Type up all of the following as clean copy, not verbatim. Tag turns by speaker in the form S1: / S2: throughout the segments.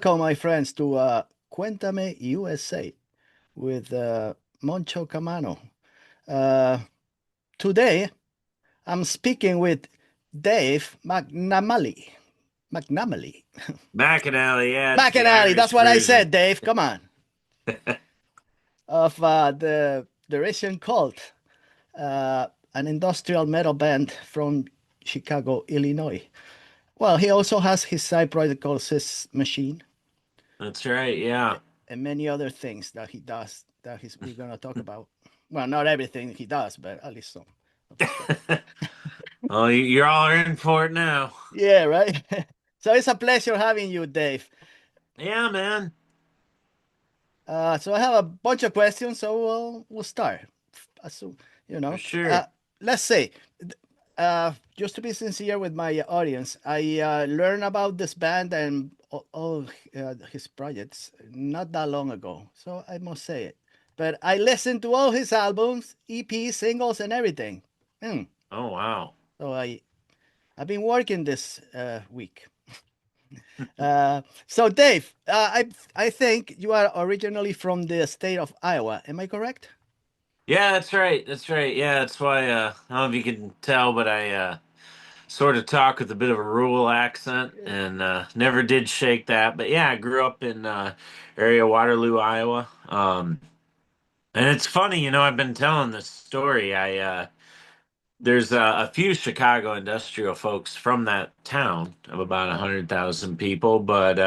S1: Welcome, my friends, to Cuentame USA with Moncho Camano. Uh, Today, I'm speaking with Dave McNamally. McNamally.
S2: McAnally, yeah, it's the
S1: McAnally, that's
S2: Irish
S1: what I
S2: version.
S1: said, Dave. Come on. Of the Derision cult, an industrial metal band from Chicago, Illinois. Well, he also has his side project called Sis Machine
S2: That's right, yeah.
S1: and many other things that he does that we're going to talk about. Well, not everything he does, but at least some of the stuff.
S2: Well, you're all in for it now.
S1: Yeah, right. So it's a pleasure having you, Dave.
S2: Yeah, man,
S1: So I have a bunch of questions, so we'll start. So, you
S2: for
S1: know,
S2: sure.
S1: let's say, just to be sincere with my audience, I learned about this band and all his projects not that long ago, so I must say it. But I listened to all his albums, EPs, singles, and everything. Hmm.
S2: Oh, wow.
S1: So I've been working this week. So Dave, I think you are originally from the state of Iowa. Am I correct?
S2: Yeah, that's right. That's right. Yeah, that's why I don't know if you can tell, but I sort of talk with a bit of a rural accent and never did shake that. But yeah, I grew up in area Waterloo, Iowa. And it's funny, I've been telling this story. I There's a few Chicago industrial folks from that town of about
S1: Oh.
S2: 100,000 people, but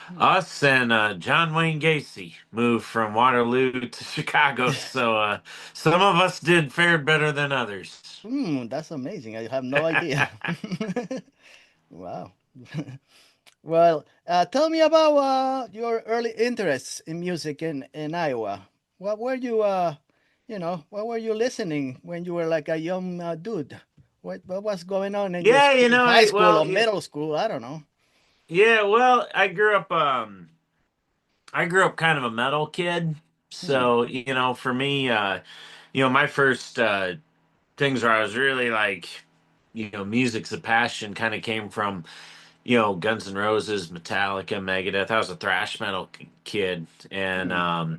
S1: Hmm.
S2: us and John Wayne Gacy moved from Waterloo to Chicago, so some of us did fared better than others.
S1: That's amazing. I have no idea. Wow. Well, tell me about your early interests in music in Iowa. What were you, what were you listening when you were like a young dude? What was going on in your
S2: Yeah,
S1: high school or middle school? I don't know.
S2: yeah, well, I grew up kind of a metal kid,
S1: Hmm.
S2: so for me, my first things where I was really like, music's a passion kind of came from, Guns N' Roses, Metallica, Megadeth. I was a thrash metal kid. And,
S1: Hmm.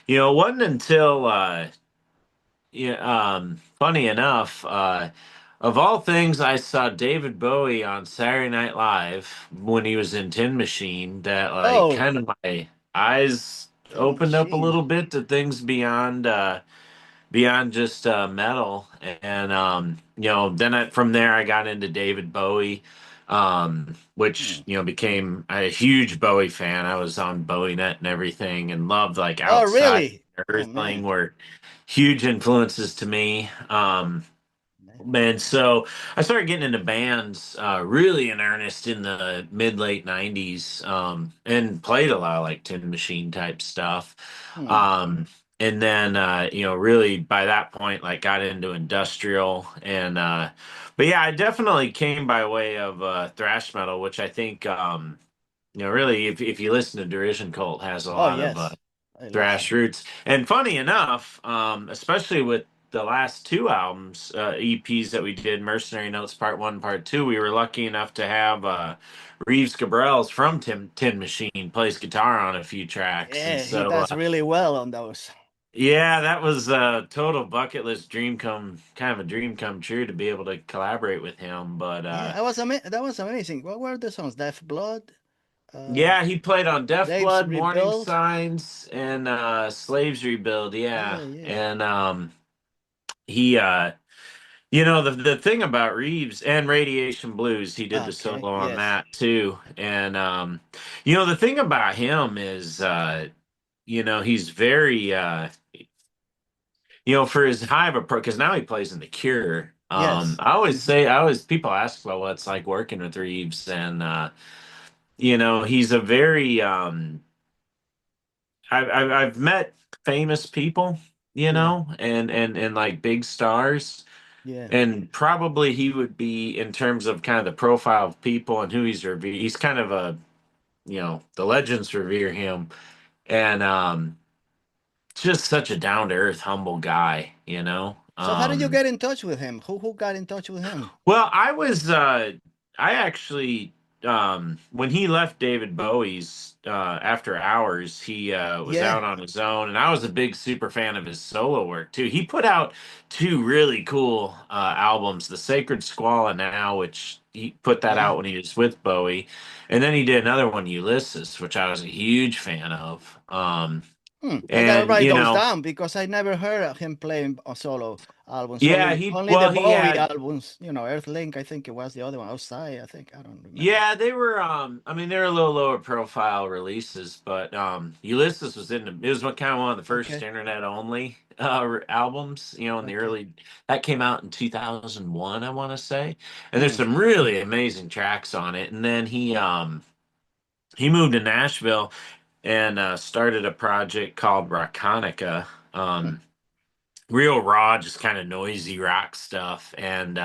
S2: it wasn't until, funny enough, of all things, I saw David Bowie on Saturday Night Live when he was in Tin Machine that, like,
S1: Oh,
S2: kind of my eyes
S1: Tin
S2: opened up a
S1: Machine.
S2: little bit to things beyond just metal. And then from there I got into David Bowie,
S1: Hmm.
S2: which became a huge Bowie fan. I was on Bowie Net and everything, and loved like
S1: Oh,
S2: Outside,
S1: really? Oh,
S2: Earthling
S1: man.
S2: were huge influences to me.
S1: Man.
S2: And so I started getting into bands really in earnest in the mid late 90s, and played a lot of like Tin Machine type stuff.
S1: Hmm.
S2: Um, and then really by that point like got into industrial and but yeah, I definitely came by way of thrash metal, which I think really if you listen to Derision Cult has a
S1: Oh,
S2: lot of
S1: yes. I
S2: thrash
S1: listen.
S2: roots. And funny enough, especially with the last two albums, EPs that we did, Mercenary Notes Part One, Part Two, we were lucky enough to have Reeves Gabrels from Tin Machine plays guitar on a few tracks, and
S1: Yeah, he
S2: so
S1: does really well on those.
S2: yeah, that was a total bucket list dream come kind of a dream come true to be able to collaborate with him. But
S1: Yeah, that was amazing. What were the songs? Deaf Blood, uh,
S2: yeah, he played on Death
S1: Slaves
S2: Blood, Warning
S1: Rebuild.
S2: Signs, and Slaves Rebuild. Yeah,
S1: Yeah, yeah.
S2: and he the thing about Reeves and Radiation Blues, he did the
S1: Okay,
S2: solo on
S1: yes.
S2: that too. And the thing about him is he's very for his high of a pro, because now he plays in The Cure.
S1: Yes.
S2: I always people ask about what it's like working with Reeves, and he's a very I've met famous people,
S1: Yeah,
S2: and like big stars.
S1: yeah.
S2: And probably he would be in terms of kind of the profile of people and who he's revered. He's kind of the legends revere him, and just such a down to earth, humble guy.
S1: So how did you get in touch with him? Who got in touch with him?
S2: Well, I actually. when he left David Bowie's after hours, he was
S1: Yeah.
S2: out on his own, and I was a big super fan of his solo work too. He put out two really cool albums, The Sacred Squall Now, which he put that
S1: Uh-huh.
S2: out when he was with Bowie, and then he did another one, Ulysses, which I was a huge fan of.
S1: I gotta
S2: And
S1: write those down because I never heard of him playing a solo albums.
S2: yeah,
S1: Only the
S2: well he
S1: Bowie
S2: had.
S1: albums. Earthlink. I think it was the other one. Outside. I think I don't remember.
S2: Yeah, they were I mean they were a little lower profile releases, but Ulysses was it was kind of one of the first
S1: Okay.
S2: internet only albums, in the
S1: Okay.
S2: early that came out in 2001, I want to say. And there's
S1: Hmm.
S2: some really amazing tracks on it. And then he moved to Nashville and started a project called Rockonica.
S1: Hmm.
S2: Um real raw, just kind of noisy rock stuff. And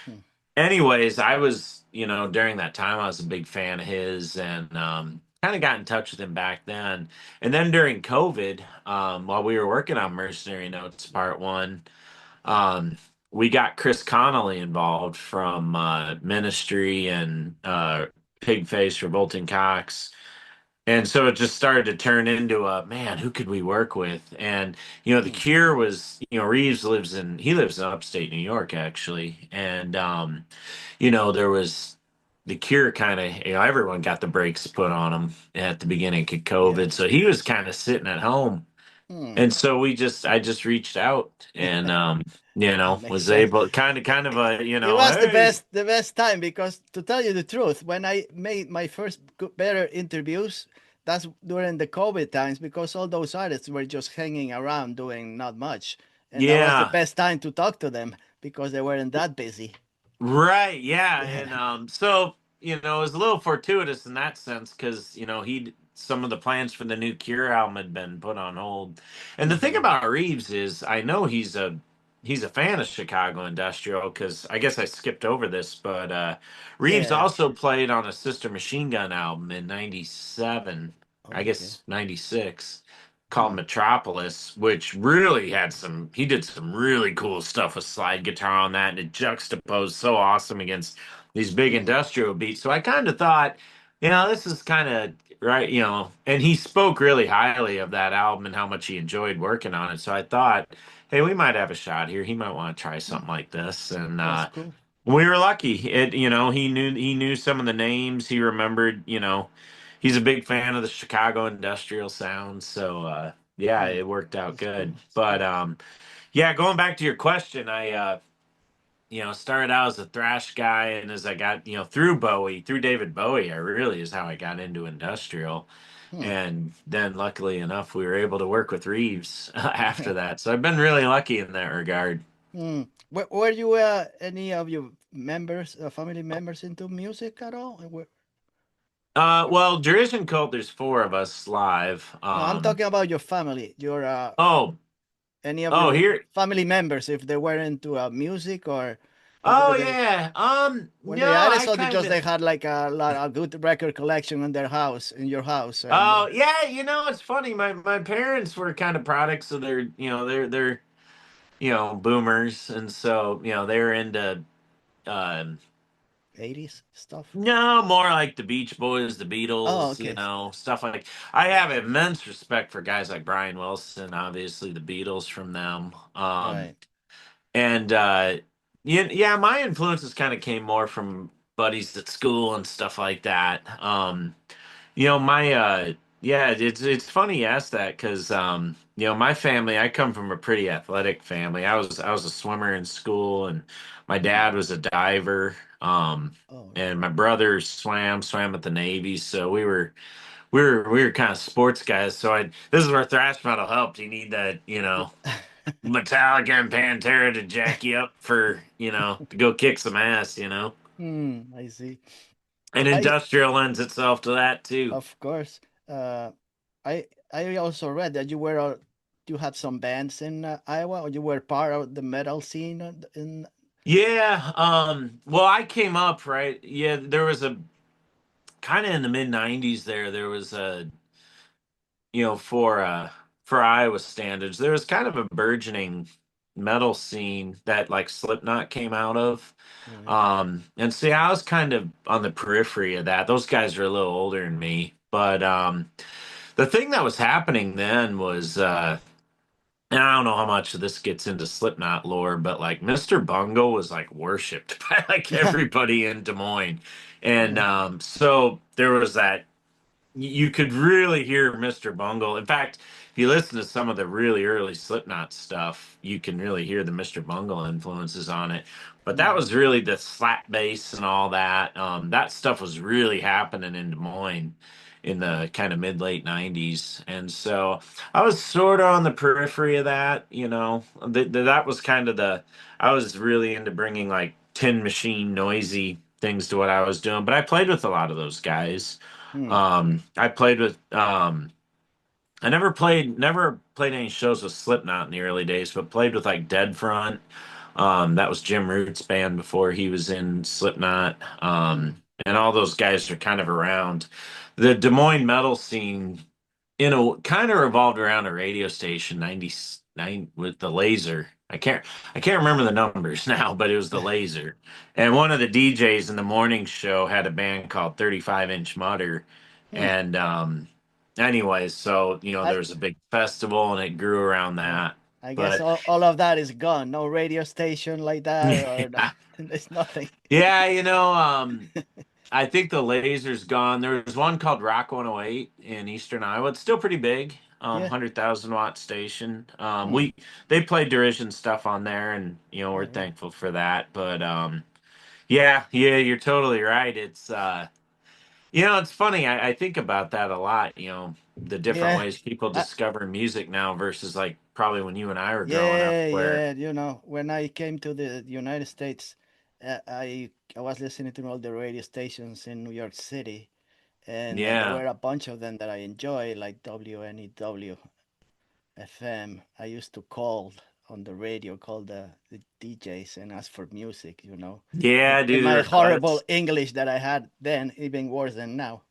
S1: Hmm.
S2: anyways, I was, during that time, I was a big fan of his and kind of got in touch with him back then. And then during COVID, while we were working on Mercenary Notes Part One, um, we got Chris Connolly involved from Ministry and Pigface, Revolting Cox. And so it just started to turn into a man, who could we work with? And the
S1: Hmm.
S2: Cure was, Reeves lives in upstate New York actually, and there was the Cure kind of, everyone got the brakes put on him at the beginning of
S1: Yeah.
S2: COVID, so he was kind of sitting at home,
S1: Hmm.
S2: and so I just reached out and
S1: That makes
S2: was
S1: sense.
S2: able kind of a
S1: It was
S2: hey.
S1: the best time because to tell you the truth, when I made my first better interviews, that's during the COVID times because all those artists were just hanging around doing not much, and that was the
S2: Yeah.
S1: best time to talk to them because they weren't that busy.
S2: Right, yeah,
S1: Yeah.
S2: and so it was a little fortuitous in that sense because he some of the plans for the new Cure album had been put on hold, and the thing
S1: Hmm.
S2: about Reeves is I know he's a fan of Chicago industrial because I guess I skipped over this, but Reeves
S1: Yeah.
S2: also played on a Sister Machine Gun album in '97, I
S1: Okay.
S2: guess '96, called
S1: Hmm.
S2: Metropolis, which really he did some really cool stuff with slide guitar on that, and it juxtaposed so awesome against these big
S1: Hmm.
S2: industrial beats. So I kind of thought, this is kind of right, and he spoke really highly of that album and how much he enjoyed working on it. So I thought, hey, we might have a shot here. He might want to try
S1: Hmm.
S2: something like this. And
S1: That's cool.
S2: we were lucky. He knew some of the names. He remembered, he's a big fan of the Chicago industrial sound. So yeah,
S1: Hmm.
S2: it worked out
S1: That's cool.
S2: good.
S1: That's
S2: But
S1: cool.
S2: yeah, going back to your question, I started out as a thrash guy, and as I got, through David Bowie, I really is how I got into industrial.
S1: Hmm.
S2: And then luckily enough, we were able to work with Reeves after that. So I've been really lucky in that regard.
S1: Hmm. Were you any of your members, family members, into music at all?
S2: Well, Derision Cult, there's four of us live.
S1: No, I'm talking about your family. Your
S2: Oh,
S1: any of
S2: oh,
S1: your
S2: here.
S1: family members, if they were into music or
S2: Oh,
S1: were they
S2: yeah.
S1: were
S2: No,
S1: they artists
S2: I
S1: or they
S2: kind
S1: just
S2: of.
S1: they had like a good record collection in their house in your house and
S2: Oh, yeah. It's funny. My parents were kind of products of their, they're boomers, and so they're into. Um,
S1: 80s stuff.
S2: no, more like the Beach Boys, the
S1: Oh,
S2: Beatles,
S1: okay.
S2: stuff like. I have immense respect for guys like Brian Wilson, obviously the Beatles from them.
S1: Right.
S2: And yeah, yeah, my influences kind of came more from buddies at school and stuff like that. My yeah, it's funny you asked that because my family, I come from a pretty athletic family. I was a swimmer in school, and my
S1: Hmm.
S2: dad was a diver.
S1: Oh,
S2: And my brother swam at the Navy, so we were kind of sports guys. So this is where thrash metal helped. You need that, Metallica and Pantera to jack you up for, to go kick some ass.
S1: I see.
S2: And
S1: I
S2: industrial lends itself to that too.
S1: Of course. Uh, I also read that you had some bands in Iowa, or you were part of the metal scene in.
S2: Yeah, well, I came up, right. Yeah, there was a kind of in the mid 90s there was a, for Iowa standards, there was kind of a burgeoning. metal scene that like Slipknot came out of.
S1: Yeah.
S2: And see, I was kind of on the periphery of that. Those guys are a little older than me, but the thing that was happening then was and I don't know how much of this gets into Slipknot lore, but like Mr. Bungle was like worshipped by like everybody in Des Moines. And
S1: Yeah.
S2: so there was that you could really hear Mr. Bungle. In fact, if you listen to some of the really early Slipknot stuff, you can really hear the Mr. Bungle influences on it. But that
S1: Mhm.
S2: was really the slap bass and all that. That stuff was really happening in Des Moines in the kind of mid late 90s. And so I was sort of on the periphery of that, you know. That was kind of I was really into bringing like Tin Machine noisy things to what I was doing, but I played with a lot of those guys.
S1: Hmm.
S2: I played with I never played any shows with Slipknot in the early days, but played with like Dead Front. That was Jim Root's band before he was in Slipknot.
S1: Hmm.
S2: And all those guys are kind of around. The Des Moines metal scene, kind of revolved around a radio station 99 with the laser. I can't remember the numbers now, but it was the laser. And one of the DJs in the morning show had a band called 35 Inch Mutter.
S1: Hmm.
S2: And anyways, so
S1: I
S2: there was a big festival and it grew around
S1: uh,
S2: that.
S1: I guess
S2: But
S1: all of that is gone. No radio station like that, or
S2: yeah.
S1: there's nothing.
S2: Yeah, I think the laser's gone. There was one called Rock 108 in Eastern Iowa. It's still pretty big.
S1: Yeah.
S2: 100,000 watt station.
S1: Hmm.
S2: They play Derision stuff on there, and we're
S1: Yeah. Yeah.
S2: thankful for that. But yeah, yeah, you're totally right. It's funny. I think about that a lot. The different
S1: Yeah.
S2: ways people
S1: I,
S2: discover music now versus like probably when you and I were growing up,
S1: yeah,
S2: where
S1: yeah. When I came to the United States, I was listening to all the radio stations in New York City, and there
S2: yeah,
S1: were a bunch of them that I enjoy, like WNEW FM. I used to call on the radio, call the DJs and ask for music,
S2: yeah,
S1: in
S2: do the
S1: my horrible
S2: requests.
S1: English that I had then, even worse than now.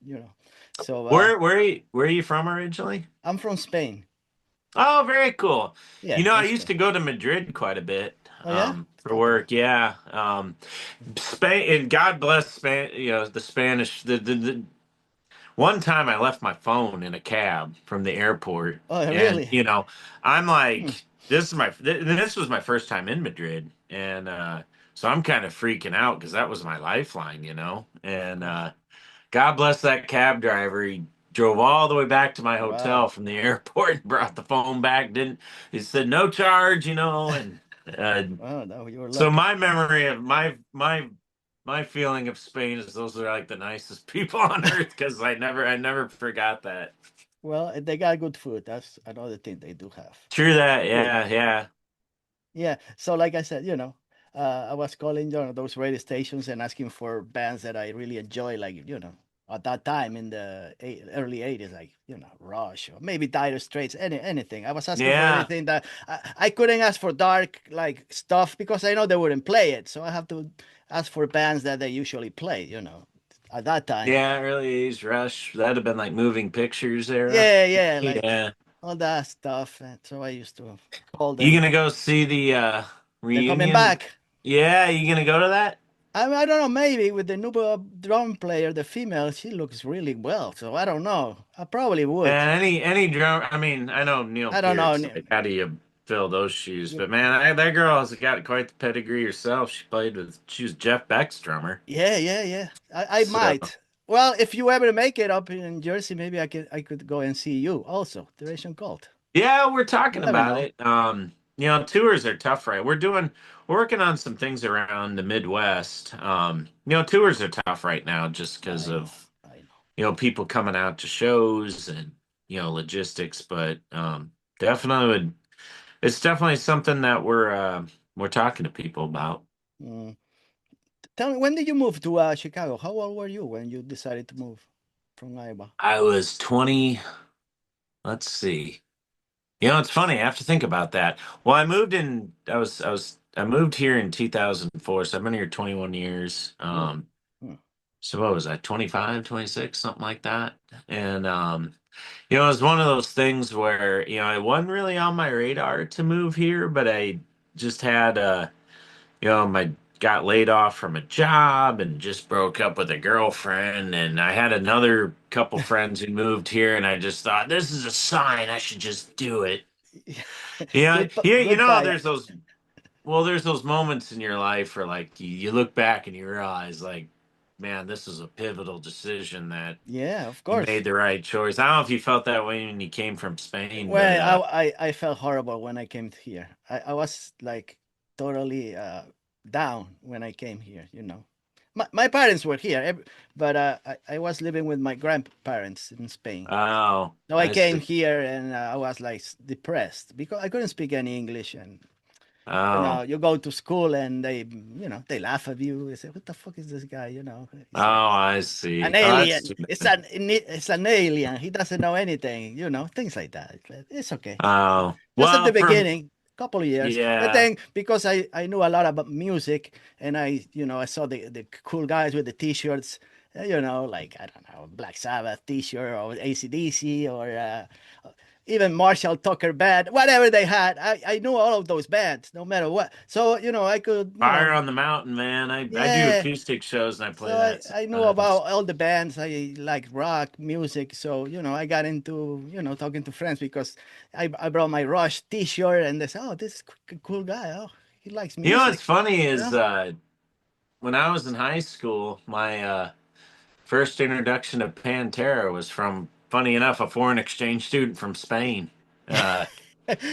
S1: So
S2: Where are you from originally?
S1: I'm from Spain.
S2: Oh, very cool.
S1: Yeah,
S2: I
S1: from
S2: used
S1: Spain.
S2: to go to Madrid quite a bit
S1: Oh yeah,
S2: for
S1: talk about.
S2: work. Yeah. Spain, and God bless Spain, the Spanish. The one time I left my phone in a cab from the airport,
S1: Oh
S2: and
S1: really?
S2: I'm
S1: Hmm.
S2: like, this was my first time in Madrid, and so I'm kind of freaking out because that was my lifeline, and
S1: Oh,
S2: God bless that cab driver. He drove all the way back to my
S1: wow.
S2: hotel from the airport and brought the phone back. Didn't He said no charge, and uh,
S1: Oh no, you were
S2: so
S1: lucky.
S2: my memory of my feeling of Spain is those are like the nicest people on earth because I never forgot that.
S1: Well, they got good food. That's another thing they do have.
S2: True that,
S1: Good.
S2: yeah, yeah,
S1: Yeah. So, like I said, I was calling those radio stations and asking for bands that I really enjoy, like at that time in the early '80s, like Rush or maybe Dire Straits, anything. I was asking for
S2: yeah,
S1: anything that I couldn't ask for dark like stuff because I know they wouldn't play it. So I have to ask for bands that they usually play. At that time.
S2: yeah. Early '80s Rush. That'd have been like Moving Pictures era.
S1: Yeah, yeah, like
S2: Yeah.
S1: all that stuff. And so I used to call
S2: You
S1: them.
S2: gonna go see the
S1: They're coming
S2: reunion?
S1: back.
S2: Yeah, you gonna go to that?
S1: I don't know, maybe with the new drum player, the female, she looks really well. So I don't know. I probably would.
S2: And any drum, I mean, I know Neil
S1: I don't know.
S2: Peart's like, how do you fill those shoes? But man, that girl has got quite the pedigree herself. She was Jeff Beck's drummer.
S1: Yeah, yeah, yeah. I
S2: So
S1: might. Well, if you ever make it up in Jersey, maybe I could go and see you also. Derision Cult.
S2: yeah, we're
S1: You
S2: talking
S1: never
S2: about
S1: know.
S2: it. Tours are tough, right? We're working on some things around the Midwest. Tours are tough right now just because
S1: I know.
S2: of
S1: I know.
S2: people coming out to shows and logistics. But definitely would. It's definitely something that we're talking to people about.
S1: Mm. Tell me, when did you move to Chicago? How old were you when you decided to move from Iowa?
S2: I was 20. Let's see. It's funny. I have to think about that. Well, I moved in. I moved here in 2004, so I've been here 21 years.
S1: Oh. Hmm.
S2: So what was I, 25, 26, something like that? And it was one of those things where it wasn't really on my radar to move here, but I just had my got laid off from a job and just broke up with a girlfriend, and I had another couple friends who moved here, and I just thought this is a sign I should just do it. Yeah, yeah,
S1: Good time.
S2: there's those moments in your life where like you look back and you realize like, man, this is a pivotal decision that
S1: Yeah, of
S2: you
S1: course.
S2: made the right choice. I don't know if you felt that way when you came from Spain, but
S1: Well, I felt horrible when I came here. I was like totally down when I came here, you know. My parents were here, but I was living with my grandparents in Spain.
S2: oh,
S1: So I
S2: I
S1: came
S2: see.
S1: here and I was like depressed because I couldn't speak any English. And, you know,
S2: Oh,
S1: you go to school and they laugh at you. They say, what the fuck is this guy? You know,
S2: oh,
S1: he's like
S2: I
S1: an
S2: see. Oh, that's
S1: alien.
S2: too
S1: It's
S2: bad.
S1: an alien. He doesn't know anything, you know, things like that. It's okay.
S2: Oh,
S1: Just at the
S2: well, from
S1: beginning, couple of years. But
S2: yeah.
S1: then because I knew a lot about music and I saw the cool guys with the t-shirts, you know, like I don't know, Black Sabbath t-shirt or AC/DC or even Marshall Tucker band, whatever they had. I knew all of those bands, no matter what. So, you know, I could, you
S2: Fire
S1: know,
S2: on the Mountain, man. I do
S1: yeah.
S2: acoustic shows and I
S1: So
S2: play that
S1: I knew about
S2: sometimes.
S1: all the bands. I like rock music. So, you know, I got into, you know, talking to friends because I brought my Rush t-shirt and they said, oh, this is a cool guy. Oh, he likes
S2: You know what's
S1: music.
S2: funny
S1: You
S2: is
S1: know?
S2: when I was in high school, my first introduction to Pantera was from, funny enough, a foreign exchange student from Spain. Uh,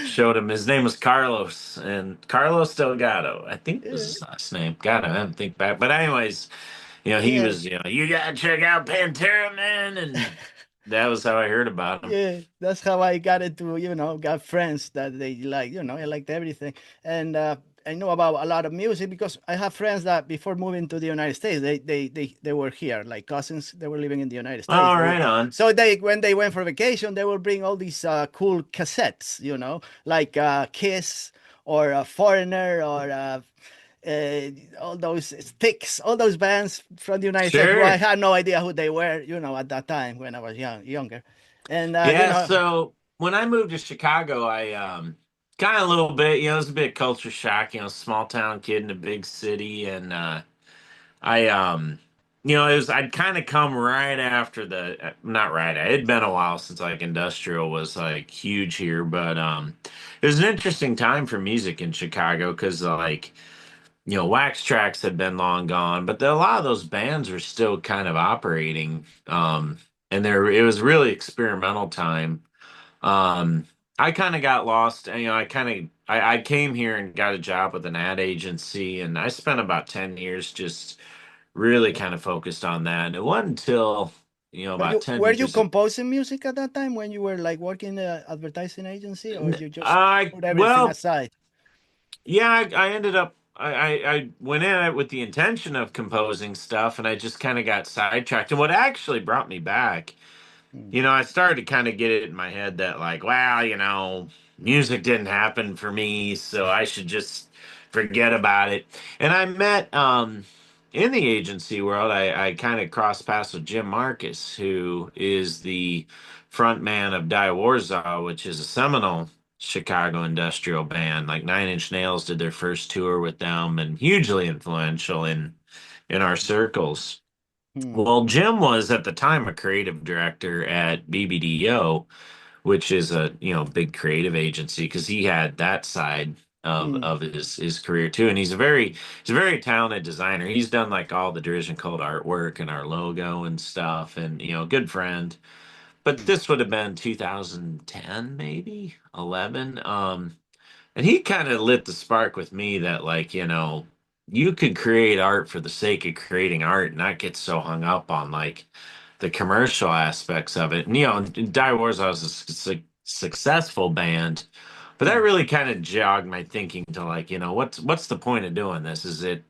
S2: Showed him. His name was Carlos, and Carlos Delgado, I think was
S1: Yeah.
S2: his last name. God, I haven't think back. But anyways, he
S1: Yeah.
S2: was, you gotta check out Pantera, man, and that was how I heard about him.
S1: Yeah, that's how I got into, you know, got friends that they like, you know, I liked everything. And I know about a lot of music because I have friends that before moving to the United States, they were here, like cousins, they were living in the United States.
S2: All right, on.
S1: So when they went for vacation, they will bring all these cool cassettes, you know, like Kiss or Foreigner or all those sticks, all those bands from the United States who I
S2: Sure.
S1: had no idea who they were, you know, at that time when I was younger. And, you
S2: Yeah,
S1: know,
S2: so when I moved to Chicago, I kind of a little bit, it was a bit culture shock, small town kid in a big city, and I it was I'd kind of come right after the not right. It had been a while since like industrial was like huge here, but it was an interesting time for music in Chicago because like Wax Tracks had been long gone, but a lot of those bands were still kind of operating, and there it was really experimental time. um, I kind of got lost. I came here and got a job with an ad agency, and I spent about 10 years just really kind of focused on that. And it wasn't until,
S1: but
S2: about 10
S1: were you
S2: years.
S1: composing music at that time when you were like working in an advertising agency or you just put everything
S2: Well,
S1: aside?
S2: yeah, I ended up, I went in it with the intention of composing stuff, and I just kind of got sidetracked. And what actually brought me back,
S1: Hmm.
S2: I started to kind of get it in my head that like, wow, music didn't happen for me, so I should just forget about it. And I met in the agency world, I kind of crossed paths with Jim Marcus, who is the front man of Die Warsaw, which is a seminal Chicago industrial band. Like Nine Inch Nails did their first tour with them and hugely influential in our circles.
S1: Hmm.
S2: Well, Jim was at the time a creative director at BBDO, which is a big creative agency because he had that side
S1: Hmm.
S2: of his career too, and he's a very talented designer. He's done like all the Derision Code artwork and our logo and stuff, and good friend. But
S1: Hmm.
S2: this would have been 2010, maybe 11. And he kind of lit the spark with me that, like, you could create art for the sake of creating art and not get so hung up on like the commercial aspects of it. And, Die Wars, I was a successful band, but that
S1: Hmm.
S2: really kind of jogged my thinking to like, what's the point of doing this? Is it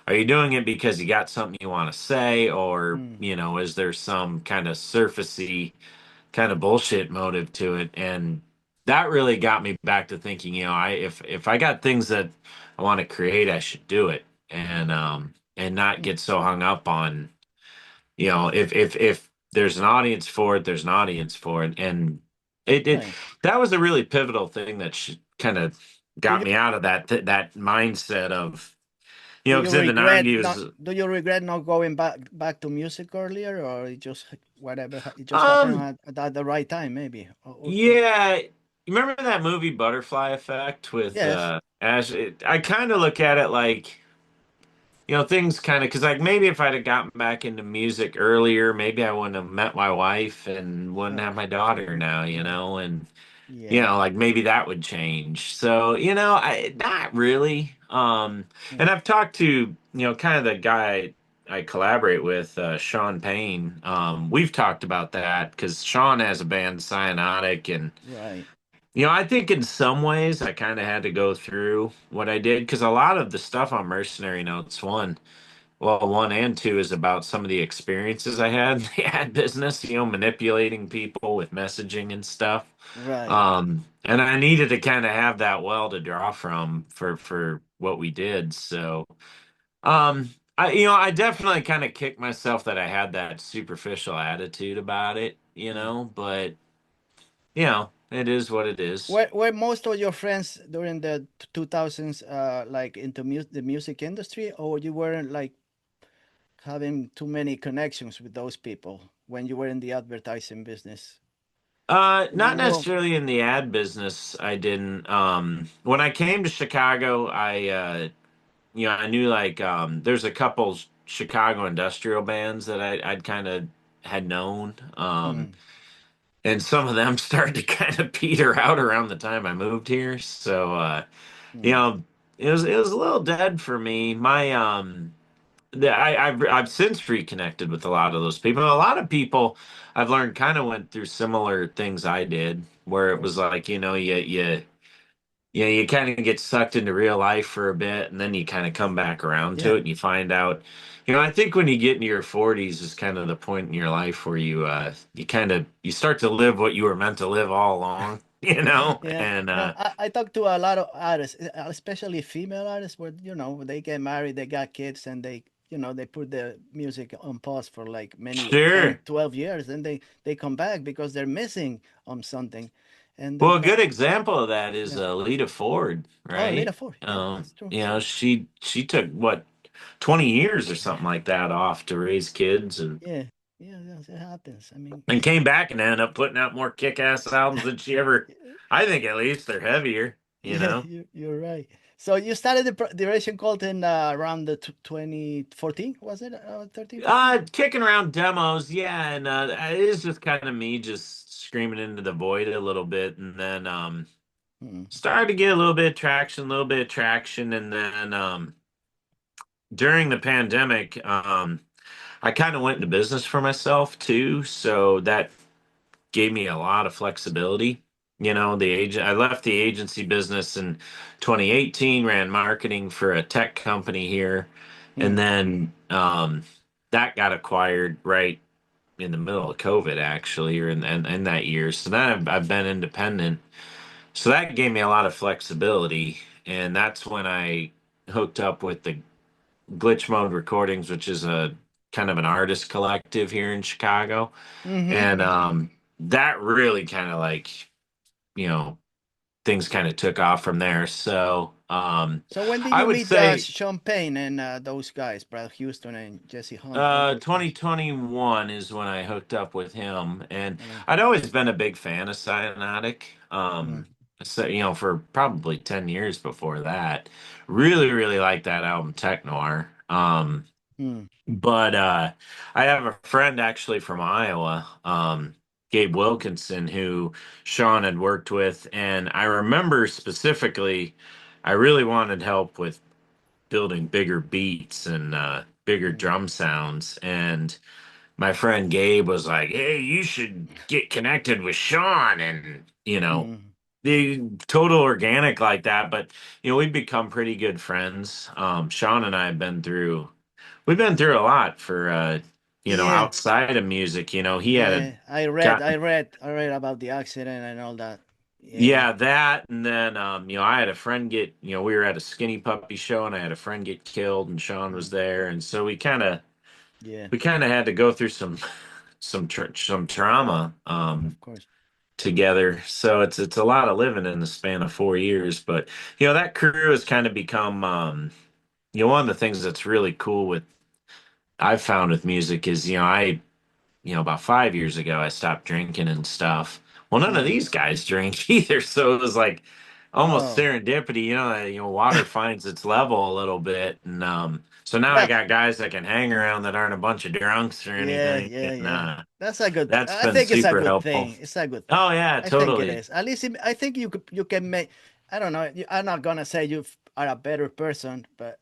S2: are you doing it because you got something you want to say, or
S1: Hmm.
S2: is there some kind of surfacey kind of bullshit motive to it? And that really got me back to thinking, I if I got things that I want to create, I should do it, and not
S1: Hmm.
S2: get so hung up on, if there's an audience for it, there's an audience for it. And it
S1: Right.
S2: that was a really pivotal thing that kind of
S1: Do
S2: got
S1: you
S2: me out of that mindset of,
S1: do you
S2: because in the
S1: regret not
S2: 90s,
S1: do you regret not going back to music earlier, or it just whatever it just happened
S2: um,
S1: at the right time, maybe?
S2: yeah, you remember that movie Butterfly Effect with
S1: Yes.
S2: Ash? I kind of look at it like, things kind of, because like maybe if I'd have gotten back into music earlier, maybe I wouldn't have met my wife and wouldn't have my daughter now, and
S1: Yeah.
S2: like maybe that would change. So, I not really.
S1: Yeah.
S2: And I've talked to, kind of the guy I collaborate with, Sean Payne. We've talked about that because Sean has a band, Cyanotic, and
S1: Right.
S2: I think in some ways I kind of had to go through what I did because a lot of the stuff on Mercenary Notes, one and two is about some of the experiences I had in the ad business, manipulating people with messaging and stuff.
S1: Right.
S2: And I needed to kind of have that well to draw from for what we did. So, I definitely kind of kicked myself that I had that superficial attitude about it,
S1: Yeah.
S2: but it is what it is.
S1: Were most of your friends during the 2000s like into the music industry, or you weren't like having too many connections with those people when you were in the advertising business? Did you
S2: Not
S1: know?
S2: necessarily in the ad business. I didn't. When I came to Chicago, I knew like there's a couple Chicago industrial bands that I'd kind of had known.
S1: Mm,
S2: And some of them started to kind of peter out around the time I moved here. So, you
S1: mm,
S2: know, it was a little dead for me. I've since reconnected with a lot of those people. A lot of people I've learned kind of went through similar things I did, where it
S1: oh,
S2: was like, you kind of get sucked into real life for a bit, and then you kind of come back around to
S1: yeah,
S2: it, and you find out. I think when you get into your 40s is kind of the point in your life where you start to live what you were meant to live all along,
S1: yeah.
S2: and
S1: No, I talked to a lot of artists, especially female artists, where they get married, they got kids, and they put the music on pause for like many 10,
S2: sure.
S1: 12 years, and they come back because they're missing something, and
S2: Well,
S1: they
S2: a good
S1: come.
S2: example of that is
S1: Yeah.
S2: Lita Ford,
S1: Oh, Lita
S2: right?
S1: Ford. Yeah, that's true.
S2: She took what 20 years or something like that off to raise kids and
S1: Yeah, yeah, yes, it happens. I mean,
S2: and came back and ended up putting out more kick-ass albums than she ever. I think at least they're heavier, you
S1: yeah,
S2: know.
S1: you're right. So you started the Derision cult in around the 2014, was it? 13, 14?
S2: Kicking around demos, yeah, and it is just kind of me just screaming into the void a little bit, and then
S1: Hmm.
S2: started to get a little bit of traction, and then during the pandemic, I kind of went into business for myself too, so that gave me a lot of flexibility. I left the agency business in 2018, ran marketing for a tech company here, and
S1: Hmm.
S2: then that got acquired right in the middle of COVID, actually, or in that year. So then I've been independent. So that gave me a lot of flexibility, and that's when I hooked up with the Glitch Mode Recordings, which is a kind of an artist collective here in Chicago.
S1: Mm-hmm.
S2: And that really kind of like, you know, things kind of took off from there. So
S1: So when did
S2: I
S1: you
S2: would
S1: meet
S2: say
S1: Sean Payne and those guys, Brad Houston and Jesse Hunt, all those guys?
S2: 2021 is when I hooked up with him. And
S1: Oh,
S2: I'd always been a big fan of Cyanotic.
S1: mm,
S2: So, for probably 10 years before that. Really, really liked that album, Tech Noir.
S1: mm,
S2: But I have a friend actually from Iowa, Gabe Wilkinson, who Sean had worked with. And I remember specifically, I really wanted help with building bigger beats and bigger
S1: mm,
S2: drum sounds. And my friend Gabe was like, "Hey, you should get connected with Sean." And,
S1: mm.
S2: the total organic like that. But, we've become pretty good friends. Sean and I have we've been through a lot for
S1: Yeah,
S2: outside of music. He had
S1: yeah. I read,
S2: got
S1: I read, I read about the accident and all that. Yeah.
S2: yeah, that, and then I had a friend we were at a Skinny Puppy show, and I had a friend get killed, and Sean was
S1: Mm,
S2: there, and so we kind of
S1: yeah,
S2: had to go through some some trauma
S1: of course.
S2: together. So it's a lot of living in the span of 4 years. But that crew has kind of become one of the things that's really cool with I've found with music is, about 5 years ago, I stopped drinking and stuff. Well, none of
S1: Hmm.
S2: these guys drink either, so it was like almost
S1: Oh,
S2: serendipity. Water finds its level a little bit, and so now I
S1: well,
S2: got guys that can hang around that aren't a bunch of drunks or
S1: yeah,
S2: anything,
S1: yeah,
S2: and
S1: yeah. That's a good.
S2: that's
S1: I
S2: been
S1: think it's a
S2: super
S1: good
S2: helpful.
S1: thing. It's a good thing.
S2: Oh yeah,
S1: I think it
S2: totally.
S1: is. At least I think you can make. I don't know. I'm not gonna say you are a better person, but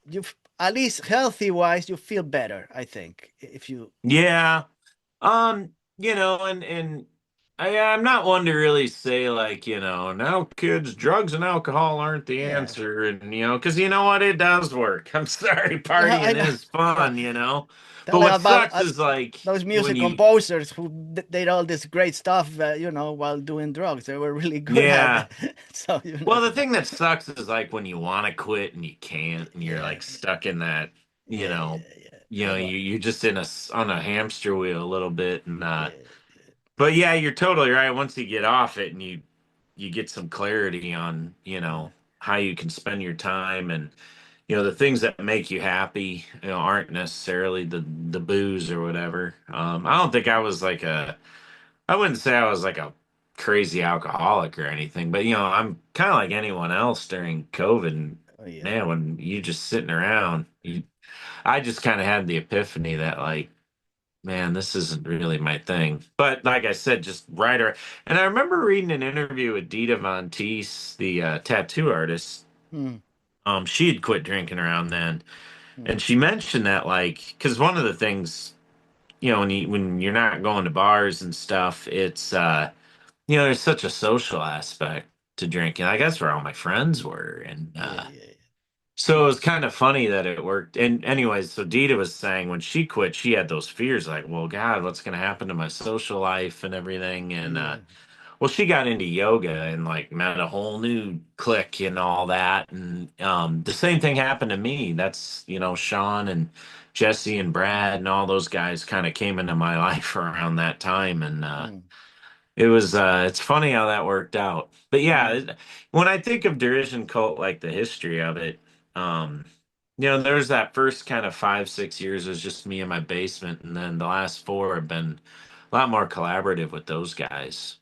S1: you at least healthy wise, you feel better. I think if you.
S2: Yeah. And I'm not one to really say like, now kids, drugs and alcohol aren't the
S1: Yeah.
S2: answer, and because you know what, it does work. I'm sorry,
S1: Yeah, I
S2: partying
S1: know.
S2: is
S1: Yeah.
S2: fun. But
S1: Telling
S2: what
S1: about
S2: sucks is like
S1: those
S2: when
S1: music
S2: you,
S1: composers who did all this great stuff, while doing drugs. They were really good at
S2: yeah.
S1: it. So
S2: Well, the thing that sucks is like when you want to quit and you can't, and you're
S1: yeah,
S2: like stuck in that, you
S1: yeah,
S2: know,
S1: yeah, yeah. I got.
S2: you're just in on a hamster wheel a little bit, and
S1: Yeah,
S2: but yeah, you're totally right. Once you get off it and you get some clarity on,
S1: yeah,
S2: how you can spend your time, and the things that make you happy, aren't necessarily the booze or whatever. I
S1: yeah.
S2: don't think I wouldn't say I was like a crazy alcoholic or anything, but I'm kind of like anyone else during COVID.
S1: Oh yeah.
S2: Man, when you just sitting around, I just kind of had the epiphany that like, man, this isn't really my thing. But like I said, just writer. And I remember reading an interview with Dita Von Teese, the tattoo artist.
S1: Hmm.
S2: She had quit drinking around then,
S1: Hmm.
S2: and she mentioned that like, because one of the things, when you're not going to bars and stuff, it's there's such a social aspect to drinking. I guess where all my friends were, and
S1: Yeah, yeah,
S2: so it was kind of funny that it worked. And anyways, so Dita was saying when she quit, she had those fears like, well, God, what's going to happen to my social life and everything? And
S1: yeah.
S2: well, she got into yoga and like met a whole new clique and all that. And the same thing happened to me. That's, Sean and Jesse and Brad and all those guys kind of came into my life around that time. And
S1: Hmm.
S2: it's funny how that worked out. But yeah,
S1: Hmm.
S2: when I think of Derision Cult, like the history of it, um, there's that first kind of 5, 6 years was just me in my basement, and then the last four have been a lot more collaborative with those guys.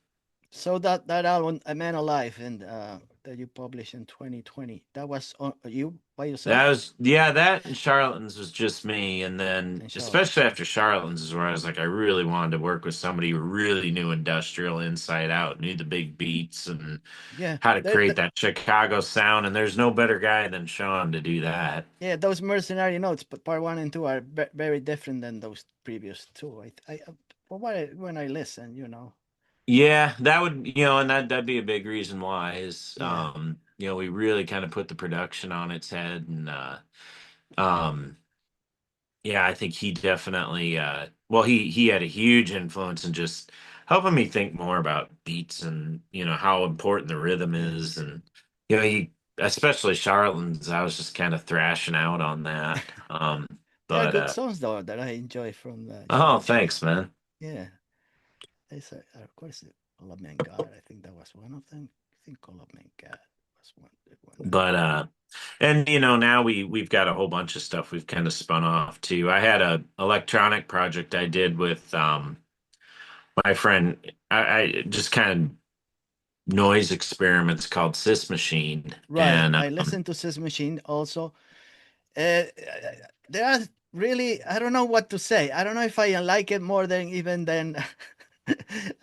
S1: So that album, "A Man Alive," and that you published in 2020, that was on you by
S2: That
S1: yourself
S2: was yeah, that and Charlatans was just me, and then
S1: in Charlotte.
S2: especially after Charlatans is where I was like, I really wanted to work with somebody who really knew industrial inside out, knew the big beats and
S1: Yeah,
S2: how to create that Chicago sound, and there's no better guy than Sean to do that.
S1: yeah, those Mercenary Notes, but part one and two are very different than those previous two. For what when I listen,
S2: Yeah, that would, and that'd be a big reason why is
S1: yeah,
S2: we really kind of put the production on its head, and um yeah, I think he definitely well, he had a huge influence in just helping me think more about beats and how important the rhythm
S1: yeah,
S2: is, and he especially Charlatans, I was just kind of thrashing out on that.
S1: they are
S2: But
S1: good songs though that I enjoy from the
S2: oh,
S1: Charlatans.
S2: thanks, man.
S1: Yeah, of course, All of Man God. I think that was one of them. I think All of Man God was one that I.
S2: But and now we've got a whole bunch of stuff we've kind of spun off too. I had a electronic project I did with my friend. I just kind of noise experiments called Sis Machine,
S1: Right,
S2: and
S1: I listen to Sis Machine also. Uh, there are really, I don't know what to say. I don't know if I like it more than even than.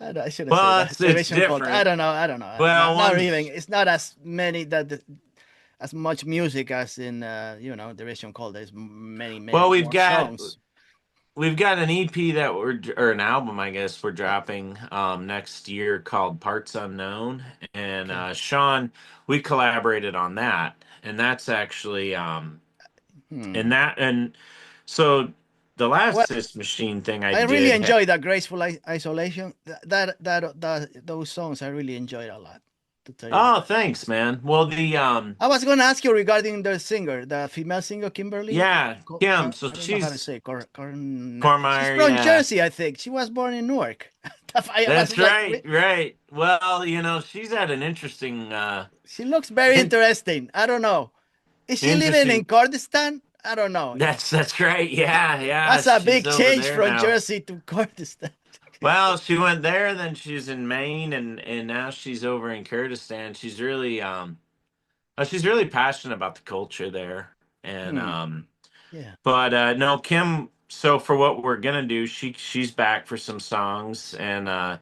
S1: I shouldn't say
S2: well,
S1: that.
S2: it's
S1: Derision Cult. I
S2: different.
S1: don't know. I don't know. I don't,
S2: Well,
S1: not even.
S2: one's
S1: It's not as many as much music as in Derision Cult. There's many
S2: well,
S1: more songs.
S2: we've got an EP that or an album, I guess, we're dropping next year called Parts Unknown, and
S1: Okay.
S2: Sean, we collaborated on that, and that's actually
S1: Hmm.
S2: and that and so the last
S1: Well,
S2: Sis Machine thing I
S1: I really
S2: did.
S1: enjoy that Graceful Isolation. Those songs I really enjoyed a lot. To tell you.
S2: Oh, thanks, man. Well, the
S1: I was going to ask you regarding the singer, the female singer Kimberly.
S2: yeah, Kim. So
S1: I don't know how to
S2: she's
S1: say. She's
S2: Cormier.
S1: from
S2: Yeah,
S1: Jersey, I think. She was born in Newark. I was
S2: that's
S1: like,
S2: right, right. Well, she's had an
S1: she looks very
S2: in,
S1: interesting. I don't know. Is she living in
S2: interesting.
S1: Kurdistan? I don't know.
S2: That's right. Yeah, yeah.
S1: That's a
S2: She's
S1: big
S2: over
S1: change
S2: there
S1: from
S2: now.
S1: Jersey to Kurdistan.
S2: Well, she went there, then she's in Maine, and now she's over in Kurdistan. She's really passionate about the culture there, and
S1: Hmm. Yeah.
S2: but no, Kim. So for what we're gonna do, she's back for some songs, and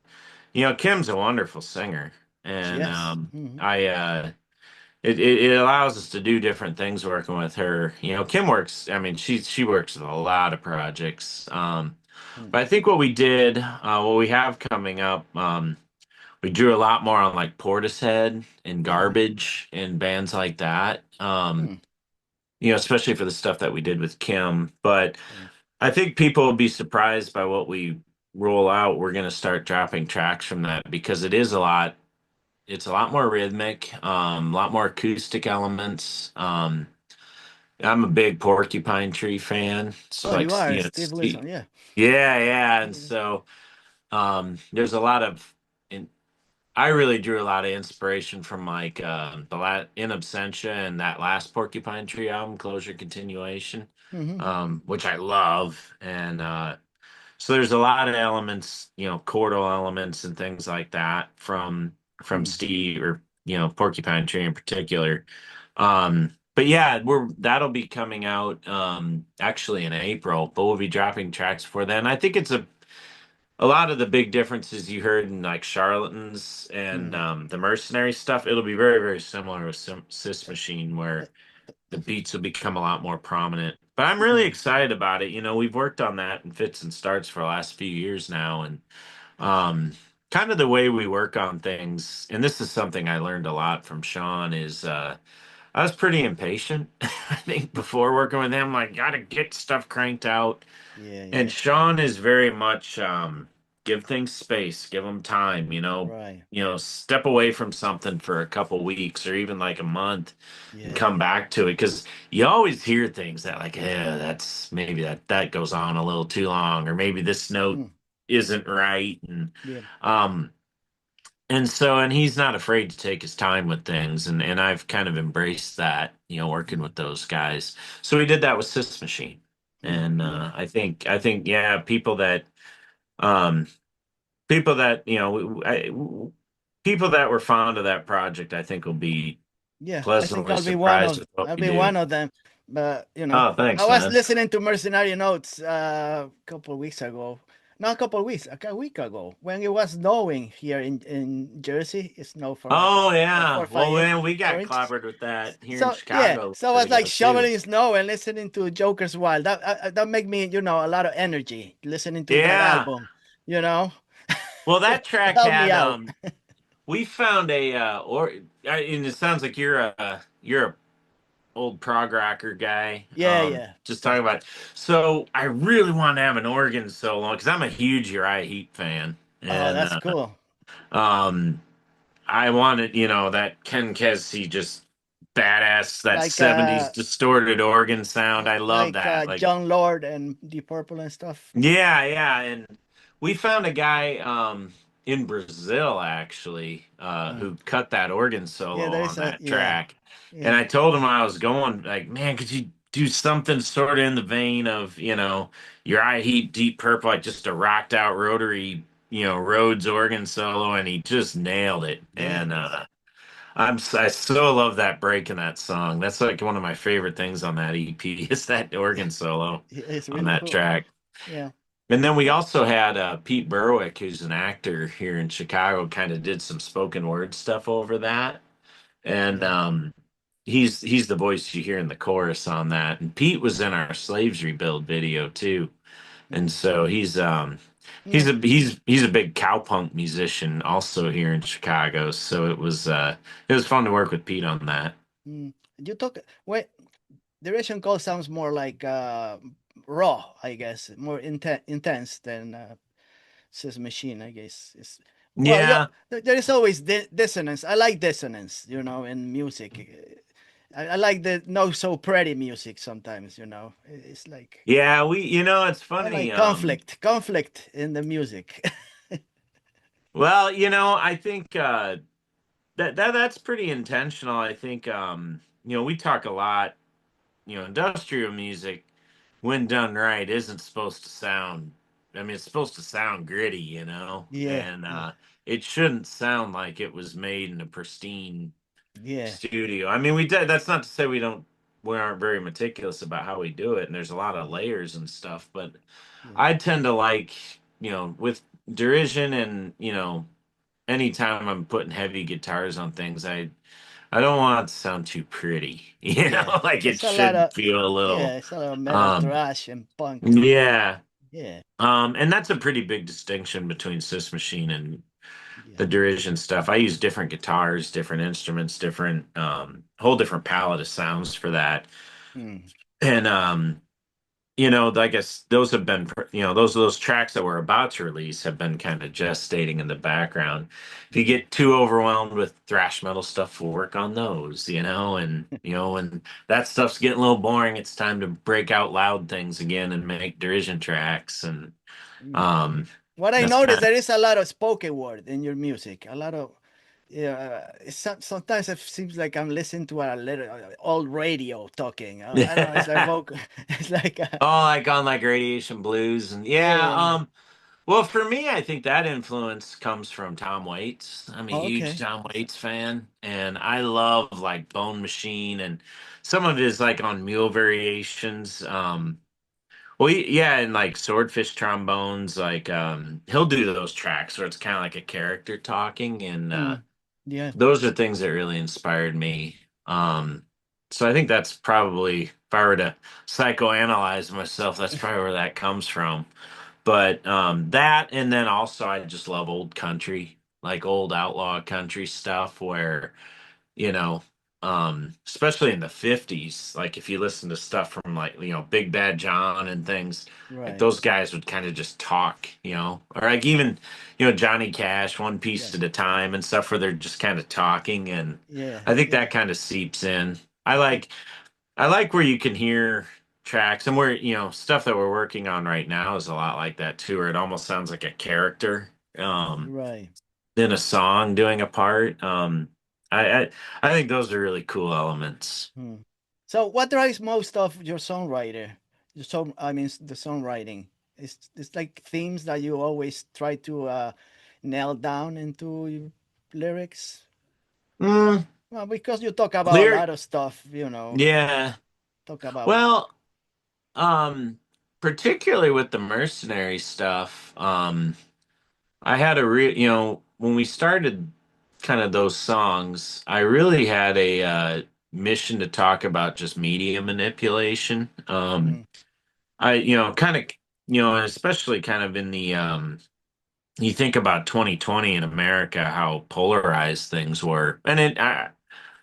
S2: Kim's a wonderful singer, and
S1: Yes. Hmm.
S2: I it allows us to do different things working with her. Kim works. I mean, she works with a lot of projects.
S1: Hmm.
S2: But I think what we did, what we have coming up, we drew a lot more on like Portishead and
S1: Uh-huh.
S2: Garbage and bands like that.
S1: Hmm.
S2: Especially for the stuff that we did with Kim. But
S1: Yeah.
S2: I think people will be surprised by what we roll out. We're going to start dropping tracks from that because it is a lot. It's a lot more rhythmic, a lot more acoustic elements. I'm a big Porcupine Tree fan, so
S1: Oh,
S2: like
S1: you are Steve Wilson. Yeah.
S2: yeah, yeah, and
S1: Yeah.
S2: so there's a lot of in, I really drew a lot of inspiration from like In Absentia and that last Porcupine Tree album, Closure Continuation,
S1: Hmm.
S2: which I love. And so there's a lot of elements, chordal elements and things like that from
S1: Hmm.
S2: Steve or Porcupine Tree in particular. But yeah, that'll be coming out actually in April, but we'll be dropping tracks for then. I think it's a lot of the big differences you heard in like Charlatans and
S1: Hmm.
S2: the Mercenary stuff, it'll be very, very similar with Sis Machine, where the beats will become a lot more prominent. But I'm really
S1: Hmm.
S2: excited about it. We've worked on that in fits and starts for the last few years now, and um, kind of the way we work on things. And this is something I learned a lot from Sean. Is I was pretty impatient. I think before working with him, like gotta get stuff cranked out,
S1: Yeah.
S2: and
S1: Yeah.
S2: Sean is very much give things space, give them time,
S1: Right.
S2: step away from something for a couple weeks or even like a month and
S1: Yeah.
S2: come back to it because you always hear things that like, yeah, that's maybe that goes on a little too long, or maybe this note
S1: Hmm.
S2: isn't right,
S1: Yeah.
S2: um and he's not afraid to take his time with things, and I've kind of embraced that, working
S1: Hmm.
S2: with those guys. So we did that with Sis Machine.
S1: Hmm.
S2: And
S1: Yeah.
S2: I think yeah, um people that people that were fond of that project, I think will be
S1: Yeah, I think
S2: pleasantly surprised with what
S1: I'll
S2: we
S1: be
S2: do.
S1: one of them. But
S2: Oh,
S1: I
S2: thanks,
S1: was
S2: man.
S1: listening to Mercenary Notes a couple of weeks ago. Not a couple of weeks, like a week ago, when it was snowing here in Jersey. It snowed for like
S2: Oh
S1: four
S2: yeah,
S1: or
S2: well,
S1: five
S2: man, we
S1: four
S2: got
S1: inches.
S2: clobbered with that here in
S1: So yeah,
S2: Chicago a
S1: so I
S2: little
S1: was
S2: bit
S1: like
S2: ago too.
S1: shoveling snow and listening to Joker's Wild. That make me a lot of energy listening to that
S2: Yeah,
S1: album. You know,
S2: well, that
S1: it
S2: track
S1: helped me
S2: had
S1: out.
S2: we found and it sounds like you're a old prog rocker guy.
S1: Yeah, yeah,
S2: Just
S1: yeah.
S2: talking about. So I really want to have an organ solo because I'm a huge Uriah Heep fan,
S1: Oh,
S2: and
S1: that's cool.
S2: um, I wanted that Ken Kesey just badass that
S1: Like
S2: '70s distorted organ sound. I love that. Like
S1: John Lord and Deep Purple and stuff.
S2: yeah, yeah, and we found a guy in Brazil actually
S1: Mm.
S2: who cut that organ
S1: Yeah,
S2: solo
S1: there
S2: on
S1: is a
S2: that
S1: yeah,
S2: track, and
S1: yeah,
S2: I told him I was going like, man, could you do something sort of in the vein of your eye heat, Deep Purple, like just a rocked out rotary Rhodes organ solo, and he just nailed it,
S1: yeah.
S2: and I so love that break in that song. That's like one of my favorite things on that EP is that organ solo
S1: It's
S2: on
S1: really
S2: that
S1: cool.
S2: track.
S1: Yeah.
S2: And then we
S1: Yeah.
S2: also had Pete Berwick, who's an actor here in Chicago, kind of did some spoken word stuff over that. And
S1: Yeah.
S2: he's the voice you hear in the chorus on that. And Pete was in our Slaves Rebuild video too. And
S1: Mm.
S2: so he's
S1: Yeah.
S2: a big cowpunk musician also here in Chicago. So it was fun to work with Pete on that.
S1: Mm. You talk wait. The Russian call sounds more like raw, I guess, more intense than Sis Machine, I guess. Well,
S2: Yeah.
S1: there is always dissonance. I like dissonance, in music. I like the no so pretty music sometimes. It's like
S2: Yeah, it's
S1: I
S2: funny.
S1: like conflict in the music.
S2: Well, I think that's pretty intentional. I think we talk a lot, industrial music when done right isn't supposed to sound I mean it's supposed to sound gritty,
S1: Yeah,
S2: and
S1: yeah,
S2: it shouldn't sound like it was made in a pristine
S1: yeah,
S2: studio. I mean, we did that's not to say we aren't very meticulous about how we do it, and there's a lot of
S1: yeah,
S2: layers and stuff, but
S1: yeah,
S2: I tend to like, with derision and, anytime I'm putting heavy guitars on things, I don't want it to sound too pretty.
S1: yeah.
S2: Like it
S1: It's a lot
S2: should
S1: of
S2: feel a little
S1: it's a lot of metal
S2: um
S1: thrash and punk.
S2: yeah.
S1: Yeah,
S2: And that's a pretty big distinction between Sis Machine and
S1: yeah,
S2: the derision stuff. I use different guitars, different instruments, different whole different palette of sounds for that.
S1: mm,
S2: And I guess those have been, those tracks that we're about to release have been kind of gestating in the background. If you
S1: mm,
S2: get too overwhelmed with thrash metal stuff, we'll work on those, and when that stuff's getting a little boring, it's time to break out loud things again and make derision tracks, and
S1: yeah.
S2: um,
S1: What I
S2: that's
S1: noticed,
S2: kind
S1: there is a lot of spoken word in your music. A lot of, yeah. Sometimes it seems like I'm listening to a little old radio talking. I don't know. It's like
S2: of.
S1: vocal. It's like,
S2: Oh, like on like Radiation Blues, and yeah.
S1: yeah.
S2: Well, for me, I think that influence comes from Tom Waits. I'm a huge
S1: Okay.
S2: Tom Waits fan, and I love like Bone Machine and some of his like on Mule variations. Well, yeah, and like Swordfish Trombones, like he'll do those tracks where it's kind of like a character talking, and
S1: Mm, yeah.
S2: those are things that really inspired me. So I think that's probably, if I were to psychoanalyze myself, that's probably where that comes from. But that, and then also I just love old country, like old outlaw country stuff where, you know, especially in the 50s, like if you listen to stuff from like, Big Bad John and things, like
S1: Right.
S2: those guys would kind of just talk, or like even, Johnny Cash, one piece
S1: Yeah.
S2: at a time and stuff where they're just kind of talking. And
S1: Yeah.
S2: I think
S1: Yeah.
S2: that kind of seeps in. I like I like where you can hear tracks, and where, stuff that we're working on right now is a lot like that too, where it almost sounds like a character
S1: Right.
S2: in a song doing a part. I, I I think those are really cool elements.
S1: Hmm. So, what drives most of your songwriter? I mean, the songwriting. It's like themes that you always try to nail down into your lyrics.
S2: Mm,
S1: Well, because you talk about a
S2: clear,
S1: lot of stuff,
S2: yeah.
S1: talk about.
S2: Well, um, particularly with the mercenary stuff, I had a real, when we started kind of those songs, I really had a mission to talk about just media manipulation.
S1: Mm,
S2: Kind of, and especially kind of in the, you think about 2020 in America, how polarized things were, and I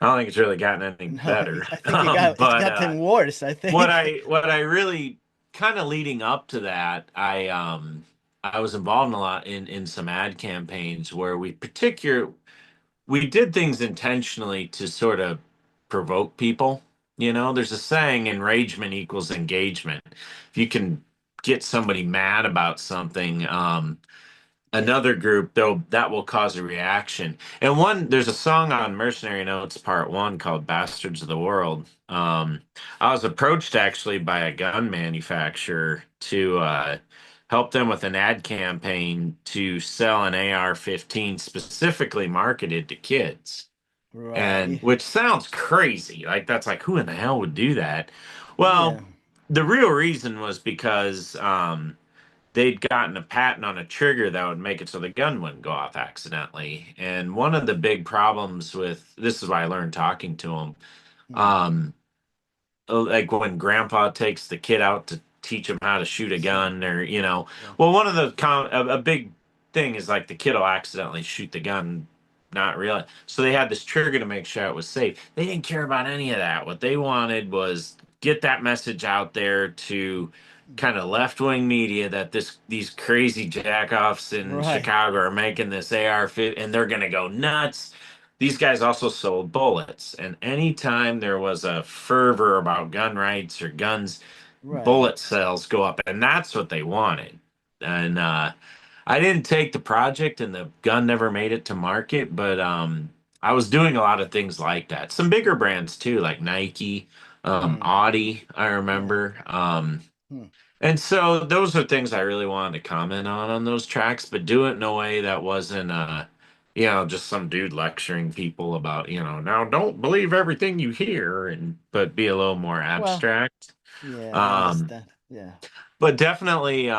S2: don't think it's really gotten any
S1: no,
S2: better.
S1: I think it's
S2: But
S1: gotten worse. I
S2: what
S1: think.
S2: I really kind of leading up to that, I was involved in a lot in some ad campaigns where we did things intentionally to sort of provoke people. There's a saying, enragement equals engagement. If you can get somebody mad about something,
S1: Yeah.
S2: another group, though, that will cause a reaction. And there's a song on Mercenary Notes Part One called "Bastards of the World." I was approached actually by a gun manufacturer to help them with an ad campaign to sell an AR-15 specifically marketed to kids, and
S1: Right.
S2: which sounds crazy. Like that's like, who in the hell would do that?
S1: Yeah.
S2: Well, the real reason was because they'd gotten a patent on a trigger that would make it so the gun wouldn't go off accidentally. And one of the big problems with this is why I learned talking to them.
S1: Mm,
S2: Um, like when grandpa takes the kid out to teach him how to shoot a
S1: see.
S2: gun, or
S1: Yeah.
S2: well, one of the a big thing is like the kid will accidentally shoot the gun, not realize. So they had this trigger to make sure it was safe. They didn't care about any of that. What they wanted was get that message out there to kind of left wing media that these crazy jackoffs in
S1: Right.
S2: Chicago are making this AR-50 and they're gonna go nuts. These guys also sold bullets, and anytime there was a fervor about gun rights or guns,
S1: Right.
S2: bullet sales go up, and that's what they wanted. And I didn't take the project, and the gun never made it to market, but I was doing a lot of things like that. Some bigger brands too, like Nike,
S1: Mm.
S2: Audi, I
S1: Yeah.
S2: remember.
S1: Mm.
S2: And so those are things I really wanted to comment on those tracks, but do it in a way that wasn't just some dude lecturing people about, now don't believe everything you hear and but be a little more
S1: Well,
S2: abstract.
S1: yeah, I
S2: Um
S1: understand. Yeah.
S2: but definitely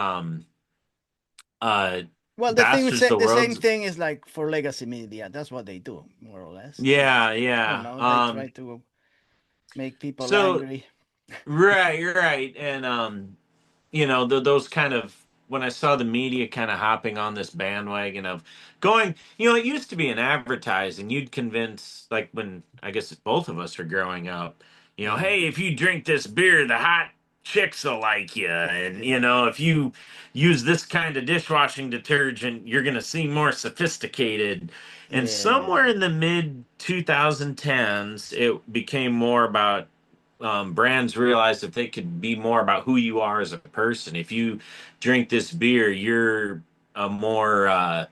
S2: uh
S1: Well, the thing
S2: Bastards the
S1: the same
S2: World's
S1: thing is like for legacy media. That's what they do, more or less.
S2: yeah,
S1: You
S2: yeah.
S1: know, they try to make people
S2: So
S1: angry.
S2: right, you're right. And those kind of when I saw the media kind of hopping on this bandwagon of going, it used to be in advertising. You'd convince, like when I guess both of us are growing up,
S1: Yeah.
S2: hey, if you drink this beer, the hot chicks will like you, and if you use this kind of dishwashing detergent, you're gonna seem more sophisticated. And
S1: Yeah.
S2: somewhere in the mid 2010s, it became more about brands realized if they could be more about who you are as a person. If you drink this beer, you're a more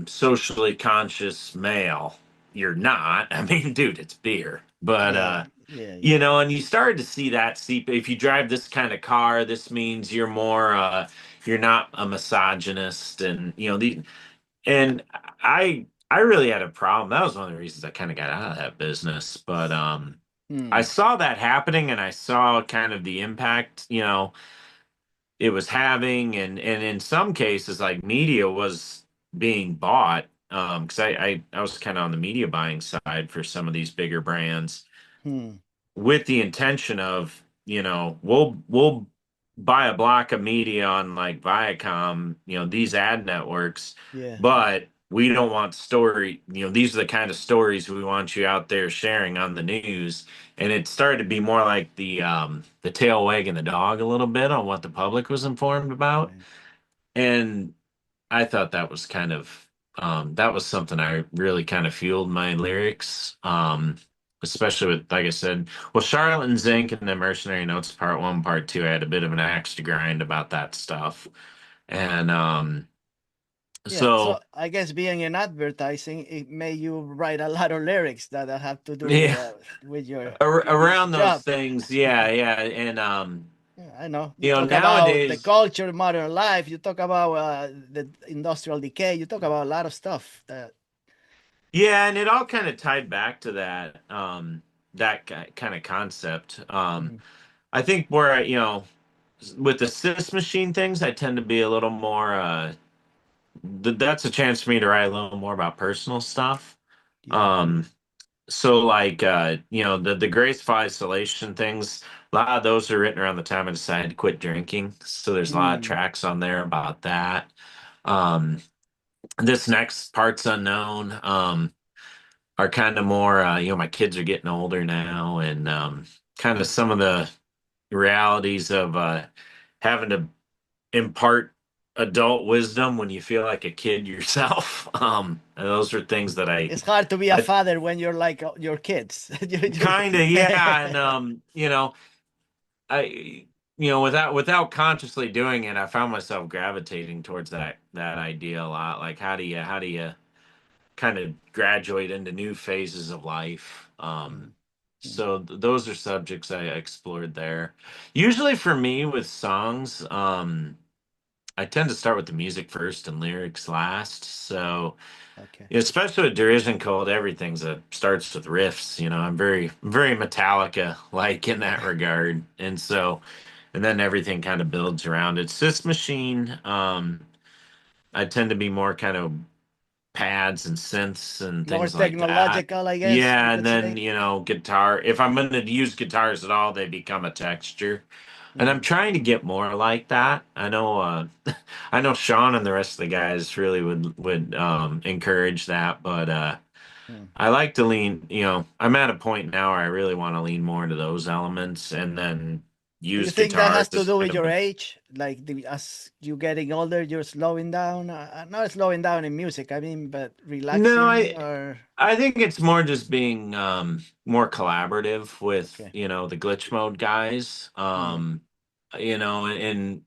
S2: socially conscious male. You're not. I mean, dude, it's beer. But
S1: Yeah. Yeah. Yeah.
S2: and you started to see that seep. If you drive this kind of car, this means you're more you're not a misogynist, and and I really had a problem. That was one of the reasons I kind of got out of that business. But I
S1: Hmm.
S2: saw that happening, and I saw kind of the impact, it was having, and in some cases, like media was being bought. Because I was kind of on the media buying side for some of these bigger brands,
S1: Hmm.
S2: with the intention of, we'll buy a block of media on like Viacom, these ad networks,
S1: Yeah.
S2: but we don't want story, these are the kind of stories we want you out there sharing on the news. And it started to be more like the tail wagging the dog a little bit on what the public was informed about.
S1: Right.
S2: And I thought that was kind of that was something I really kind of fueled my lyrics. Especially with, like I said, well, Charlotte and Zinc and the Mercenary Notes Part One, Part Two, I had a bit of an axe to grind about that stuff. And
S1: Yeah. So
S2: so
S1: I guess being in advertising, it made you write a lot of lyrics that have to do
S2: yeah,
S1: with your
S2: around those
S1: job.
S2: things, yeah, yeah. And
S1: Yeah, I know. You talk about the
S2: nowadays,
S1: culture, modern life. You talk about the industrial decay. You talk about a lot of stuff. That.
S2: yeah, and it all kind of tied back to that kind of concept.
S1: Mhm.
S2: I think where with the cis machine things, I tend to be a little more. That's a chance for me to write a little more about personal stuff.
S1: Yeah.
S2: Um, so like the graceful isolation things, a lot of those are written around the time I decided to quit drinking. So there's a lot of
S1: Mm.
S2: tracks on there about that. Um, this next part's unknown. Are kind of more. My kids are getting older now, and kind of some of the realities of having to impart adult wisdom when you feel like a kid yourself. And those are things that
S1: It's hard to be a
S2: I
S1: father when you're like your kids.
S2: kind of, yeah, and I, without consciously doing it, I found myself gravitating towards that idea a lot. Like, how do you kind of graduate into new phases of life?
S1: Mm, mm,
S2: So those are subjects I explored there. Usually for me with songs, I tend to start with the music first and lyrics last. So,
S1: okay.
S2: especially with Derision Code, everything's starts with riffs. I'm very Metallica like in that regard, and then everything kind of builds around it. Sis Machine, I tend to be more kind of pads and synths and
S1: More
S2: things like that.
S1: technological, I guess you
S2: Yeah, and
S1: could
S2: then
S1: say.
S2: guitar. If I'm going to use guitars at all, they become a texture. And I'm
S1: Mm,
S2: trying to get more like that. I know I know Sean and the rest of the guys really would encourage that, but
S1: mm,
S2: I like to lean, I'm at a point now where I really want to lean more into those elements, and then
S1: Do you
S2: used
S1: think that
S2: guitars
S1: has to do with
S2: and
S1: your age? Like as you getting older, you're slowing down. Not slowing down in music, I mean, but
S2: no,
S1: relaxing or
S2: I think it's more just being more collaborative with,
S1: okay.
S2: the glitch mode guys.
S1: Mm,
S2: And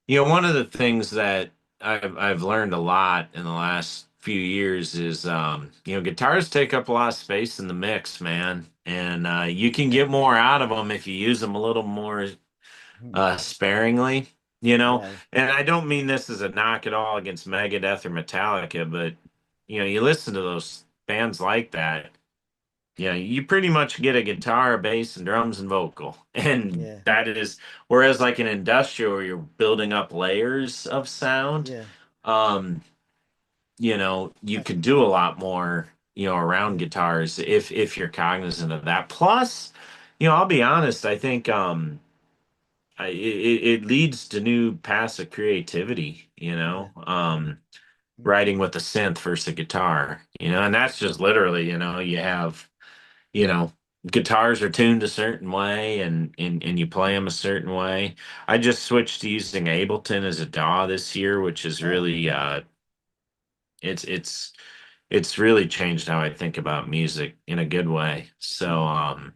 S2: one of the things that I've learned a lot in the last few years is guitars take up a lot of space in the mix, man. And you can
S1: yeah.
S2: get more out of them if you use them a little more
S1: Mm,
S2: sparingly,
S1: yeah.
S2: and I don't mean this as a knock at all against Megadeth or Metallica, but you listen to those bands like that, you pretty much get a guitar, a bass, and drums and vocal. And
S1: Yeah.
S2: that is, whereas like an industrial where you're building up layers of sound,
S1: Yeah.
S2: um, you
S1: Uh,
S2: could do a lot more, around
S1: yeah.
S2: guitars if you're cognizant of that. Plus, I'll be honest, I think it leads to new paths of creativity,
S1: Yeah. Mm,
S2: writing with a synth versus a guitar, and that's just literally, you have, you know, guitars are tuned a certain way and you play them a certain way. I just switched to using Ableton as a DAW this year, which is
S1: oh,
S2: really, it's, it's, it's really changed how I think about music in a good way. So,
S1: mm,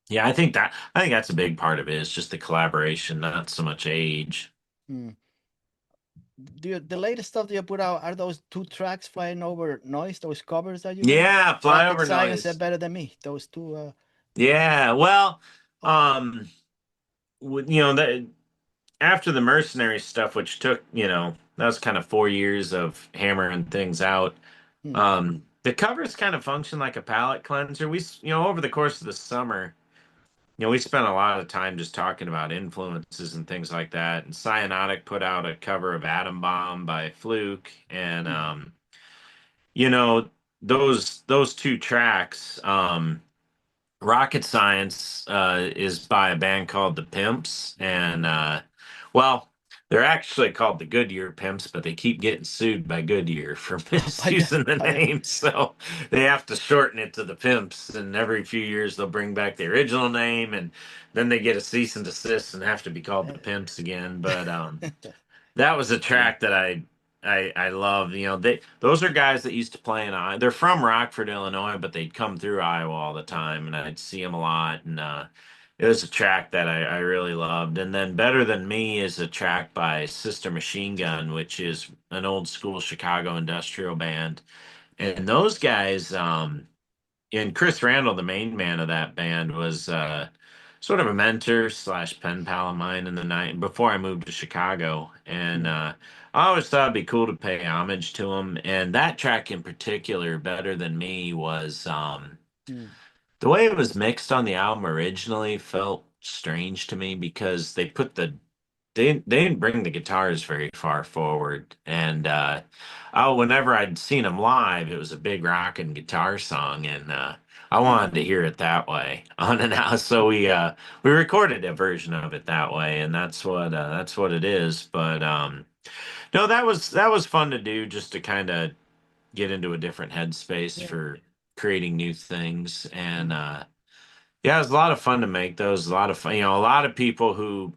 S2: yeah, I think that's a big part of it is just the collaboration, not so much age.
S1: mm. The latest stuff that you put out are those two tracks flying over noise, those covers that you got?
S2: Yeah,
S1: Rocket
S2: flyover
S1: Science said
S2: noise.
S1: better than me. Those two.
S2: Yeah, well,
S1: Oh,
S2: um, that after the mercenary stuff, which took, that was kind of 4 years of hammering things out.
S1: hmm,
S2: The covers kind of function like a palate cleanser. Over the course of the summer, we spent a lot of time just talking about influences and things like that. And Cyanotic put out a cover of Atom Bomb by Fluke, and
S1: hmm,
S2: you know, those two tracks. Rocket Science is by a band called the Pimps, and well, they're actually called the Goodyear Pimps, but they keep getting sued by Goodyear for
S1: by the
S2: misusing the
S1: by the
S2: name, so they have to shorten it to the Pimps. And every few years they'll bring back the original name, and then they get a cease and desist and have to be called the Pimps again. But that was a
S1: yeah.
S2: track that I love. Those are guys that used to play in Iowa. They're from Rockford, Illinois, but they'd come through Iowa all the time, and I'd see them a lot. And it was a track that I really loved. And then Better Than Me is a track by Sister Machine Gun, which is an old school Chicago industrial band. And those guys, and Chris Randall, the main man of that band, was sort of a mentor slash pen pal of mine in the night before I moved to Chicago. And
S1: Hmm,
S2: I always thought it'd be cool to pay homage to him. And that track in particular, Better Than Me, was
S1: hmm,
S2: the way it was mixed on the album originally felt strange to me because they didn't bring the guitars very far forward, and whenever I'd seen them live, it was a big rockin' guitar song, and I
S1: hmm,
S2: wanted to hear it that way on and out. So we recorded a version of it that way, and that's what it is. But no, that was fun to do, just to kind of get into a different headspace
S1: yeah.
S2: for creating new things, and
S1: Hmm,
S2: yeah, it was a lot of fun to make those. A lot of fun, a lot of people who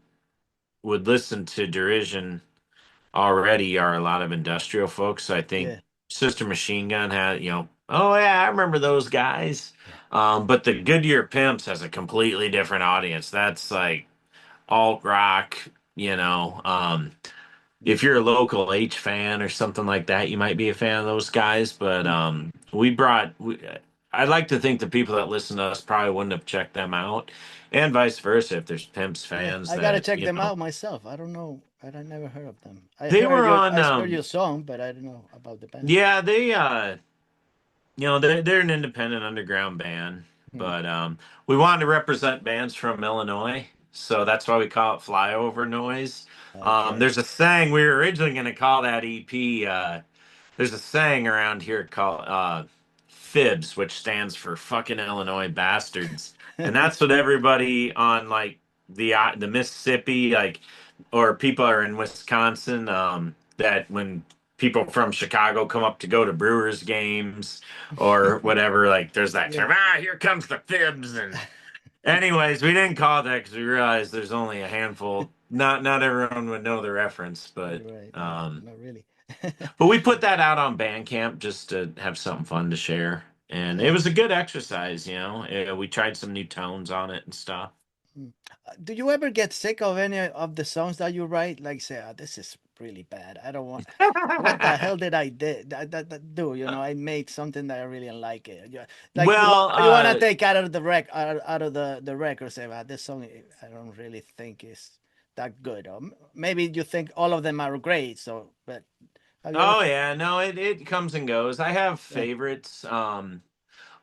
S2: would listen to Derision already are a lot of industrial folks. So I think
S1: yeah.
S2: Sister Machine Gun had, oh yeah, I remember those guys.
S1: Yeah.
S2: But the Goodyear Pimps has a completely different audience. That's like alt rock, you know.
S1: Hmm,
S2: If you're a local H fan or something like that, you might be a fan of those guys. But
S1: hmm.
S2: I'd like to think the people that listen to us probably wouldn't have checked them out, and vice versa. If there's Pimps
S1: Yeah.
S2: fans
S1: I gotta
S2: that,
S1: check them out myself. I don't know. I never heard of them.
S2: they were
S1: I
S2: on,
S1: heard your song, but I don't know about the band.
S2: yeah, they're an independent underground band,
S1: Hmm.
S2: but we wanted to represent bands from Illinois, so that's why we call it Flyover Noise.
S1: Okay.
S2: There's a saying we were originally going to call that EP. There's a saying around here called FIBS, which stands for fucking Illinois bastards, and that's what everybody on like the Mississippi, like, or people are in Wisconsin, that when people from Chicago come up to go to Brewers games or whatever, like there's that
S1: Yeah.
S2: term, here comes the Fibs, and Anyways, we didn't call it that because we realized there's only a handful. Not everyone would know the reference,
S1: You're right. No, not really.
S2: but we put that out on Bandcamp just to have something fun to share, and it
S1: Yeah.
S2: was a good exercise. We tried some new tones on it and stuff.
S1: Mm. Do you ever get sick of any of the songs that you write? Like say, oh, this is really bad. I don't want. What the hell did I did that do? I made something that I really didn't like it. Like
S2: Well,
S1: you wanna take out of the out of the record, say, this song I don't really think is that good. Or maybe you think all of them are great. So, but have you ever?
S2: oh yeah, no, it comes and goes. I have
S1: Yeah.
S2: favorites.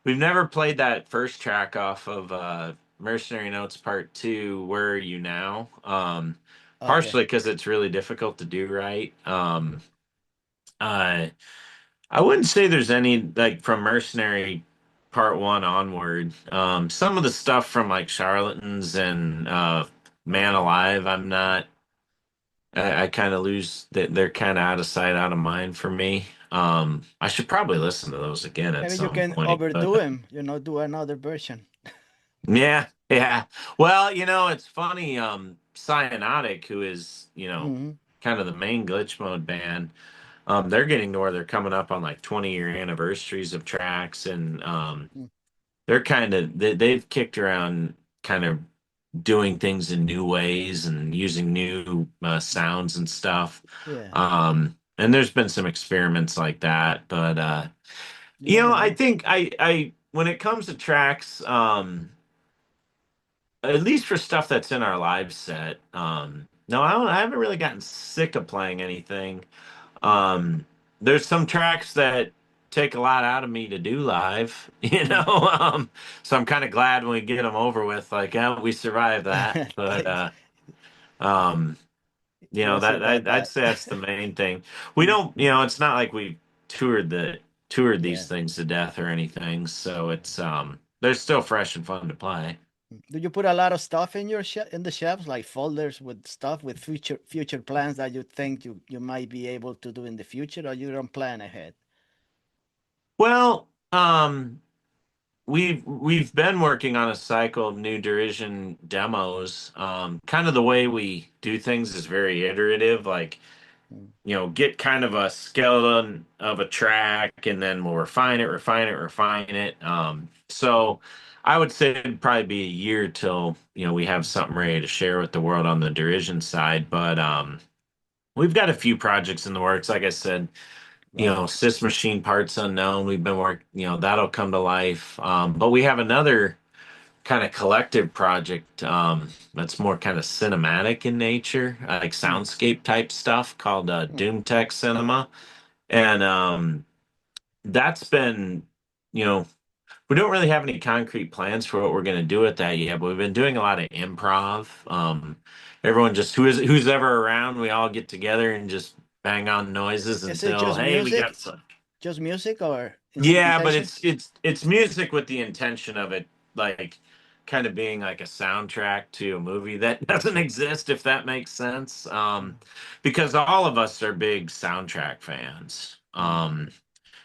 S2: We've never played that first track off of Mercenary Notes Part 2, Where Are You Now?
S1: Okay.
S2: Partially because it's really difficult to do right. Uh, I wouldn't say there's any like from Mercenary Part 1 onward. Some of the stuff from like Charlatans and Man
S1: Okay.
S2: Alive, I kind of lose that they're kind of out of sight, out of mind for me. I should probably listen to those again at
S1: Maybe you
S2: some
S1: can
S2: point,
S1: overdo
S2: but
S1: him. Do another version.
S2: yeah, yeah. Well, it's funny. Cyanotic, who is,
S1: Hmm.
S2: kind of the main glitch mode band, they're getting to where they're coming up on like 20-year anniversaries of tracks, and they're they've kicked around kind of doing things in new ways and using new sounds and stuff.
S1: Yeah.
S2: And there's been some experiments like that, but
S1: You never
S2: I
S1: know.
S2: think I when it comes to tracks, at least for stuff that's in our live set. No, I haven't really gotten sick of playing anything.
S1: Mm.
S2: Um, there's some tracks that take a lot out of me to do live,
S1: Mm.
S2: so I'm kind of glad when we get them over with, like, yeah, we survived that. But um,
S1: It wasn't
S2: that
S1: that
S2: I'd
S1: bad.
S2: say that's the main thing. We
S1: Mm.
S2: don't, it's not like we toured
S1: Yeah.
S2: these things to death or anything, so they're still fresh and fun to play.
S1: Do you put a lot of stuff in your in the shelves, like folders with stuff with future plans that you think you might be able to do in the future, or you don't plan ahead?
S2: Well, we've been working on a cycle of new Derision demos. Kind of the way we do things is very iterative. Like,
S1: Mm.
S2: get kind of a skeleton of a track, and then we'll refine it. So I would say it'd probably be a year till we have something ready to share with the world on the Derision side. But we've got a few projects in the works. Like I said,
S1: Right.
S2: Sys Machine Parts Unknown. We've been working, that'll come to life. But we have another kind of collective project that's more kind of cinematic in nature, like
S1: Mm.
S2: soundscape type stuff called
S1: Mm.
S2: Doom Tech Cinema. And that's been, you know, we don't really have any concrete plans for what we're going to do with that yet, but we've been doing a lot of improv. Everyone just who's ever around, we all get together and just bang on noises
S1: Is it
S2: until,
S1: just
S2: hey, we got
S1: music?
S2: some.
S1: Just music or
S2: Yeah, but
S1: instrumentation?
S2: it's music with the intention of it, like kind of being like a soundtrack to a movie that doesn't exist, if that makes sense.
S1: Mm.
S2: Because all of us are big soundtrack fans.
S1: Mm.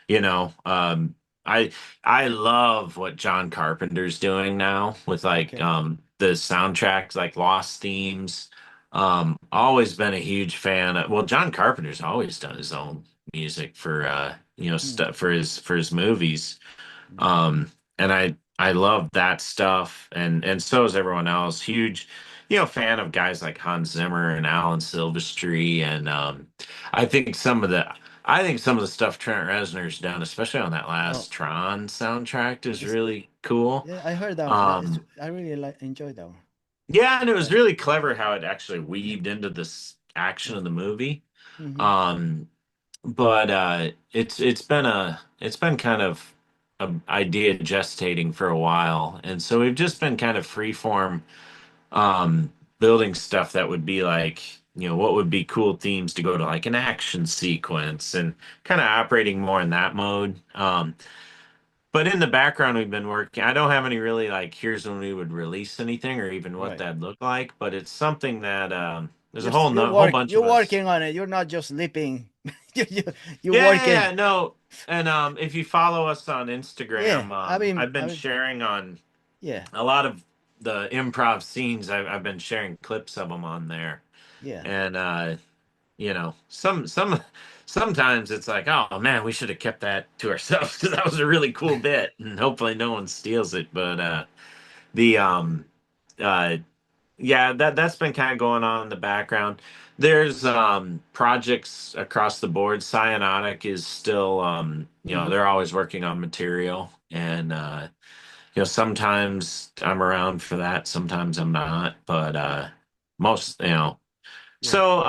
S2: You know, um, I I love what John Carpenter's doing now with like
S1: Okay.
S2: the soundtracks, like Lost Themes. Always been a huge fan of, well, John Carpenter's always done his own music for
S1: Mm.
S2: stuff for his movies.
S1: Mm.
S2: Um, and I love that stuff, and so is everyone else. Huge, fan of guys like Hans Zimmer and Alan Silvestri, and I think some of the I think some of the stuff Trent Reznor's done, especially on that
S1: Oh,
S2: last Tron soundtrack, is
S1: it's
S2: really cool.
S1: yeah. I heard that one. It's
S2: Um,
S1: I really like enjoyed that one.
S2: yeah, and it was
S1: Yeah.
S2: really clever how it actually weaved into this action of the movie.
S1: Mm-hmm.
S2: Um, but it's been kind of a idea gestating for a while, and so we've just been kind of freeform building stuff that would be like, what would be cool themes to go to like an action sequence, and kind of operating more in that mode. But in the background, we've been working. I don't have any really like, here's when we would release anything or even what
S1: Right.
S2: that'd look like, but it's something that there's a whole whole bunch
S1: You're
S2: of us.
S1: working on it. You're not just sleeping. you you you
S2: Yeah, yeah,
S1: working.
S2: yeah, no. And if you follow us on
S1: Yeah.
S2: Instagram,
S1: I mean
S2: I've been sharing on
S1: yeah.
S2: a lot of the improv scenes. I've been sharing clips of them on there,
S1: Yeah,
S2: and sometimes it's like, oh man, we should have kept that to ourselves because that was a really cool bit, and hopefully no one steals it. But the uh yeah, that's been kind of going on in the background. There's projects across the board. Cyanotic is still
S1: hmm,
S2: they're always working on material, and sometimes I'm around for that, sometimes I'm not, but most
S1: yeah,
S2: so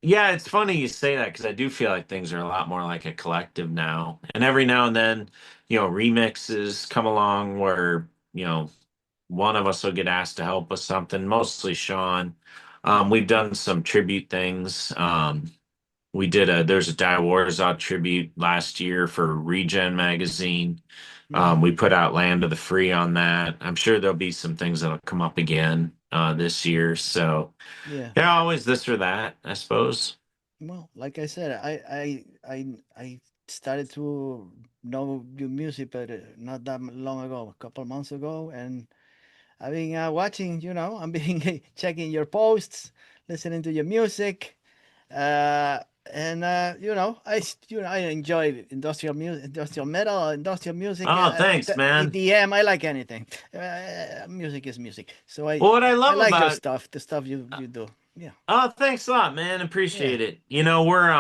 S2: yeah, it's funny you say that because I do feel like things are a lot more like a collective now. And every now and then, remixes come along where, one of us will get asked to help with something, mostly Sean. We've done some tribute things. There's a Die Warzod tribute last year for Regen magazine.
S1: yeah,
S2: We put out Land of the Free on that. I'm sure there'll be some things that'll come up again this year. So,
S1: yeah.
S2: yeah, always this or that, I suppose.
S1: Well, like I said, I started to know your music, but not that long ago, a couple months ago, and I've been watching. I'm being checking your posts, listening to your music, and I enjoy industrial music, industrial metal, industrial music,
S2: Oh, thanks, man.
S1: EDM. I like anything. Music is music. So I
S2: Well, what I
S1: I
S2: love
S1: like your
S2: about
S1: stuff, the stuff you do. Yeah,
S2: oh, thanks a lot, man.
S1: yeah,
S2: Appreciate it. We're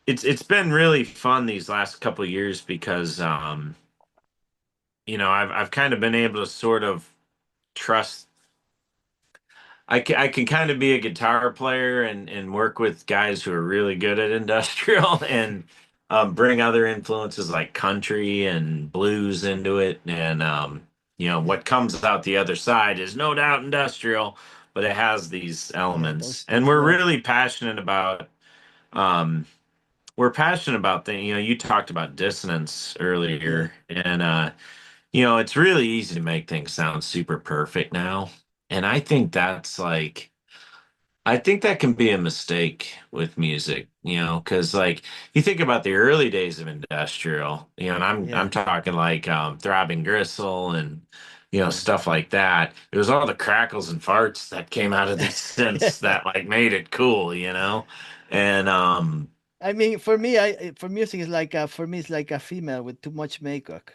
S2: it's been really fun these last couple of years because I've kind of been able to sort of trust. I can kind of be a guitar player and work with guys who are really good at industrial and bring other influences like country and blues into it. And what comes out the other side is no doubt industrial, but it has these
S1: yeah.
S2: elements. And
S1: Those notes.
S2: um, we're passionate about things. You talked about dissonance
S1: Yeah,
S2: earlier, and it's really easy to make things sound super perfect now. And I think that can be a mistake with music, because like you think about the early days of industrial, and I'm
S1: yeah,
S2: talking like Throbbing Gristle and
S1: yeah.
S2: stuff like that. It was all the crackles and farts that came out of these synths that like made it cool, and
S1: I mean, for me, for music is like for me it's like a female with too much makeup.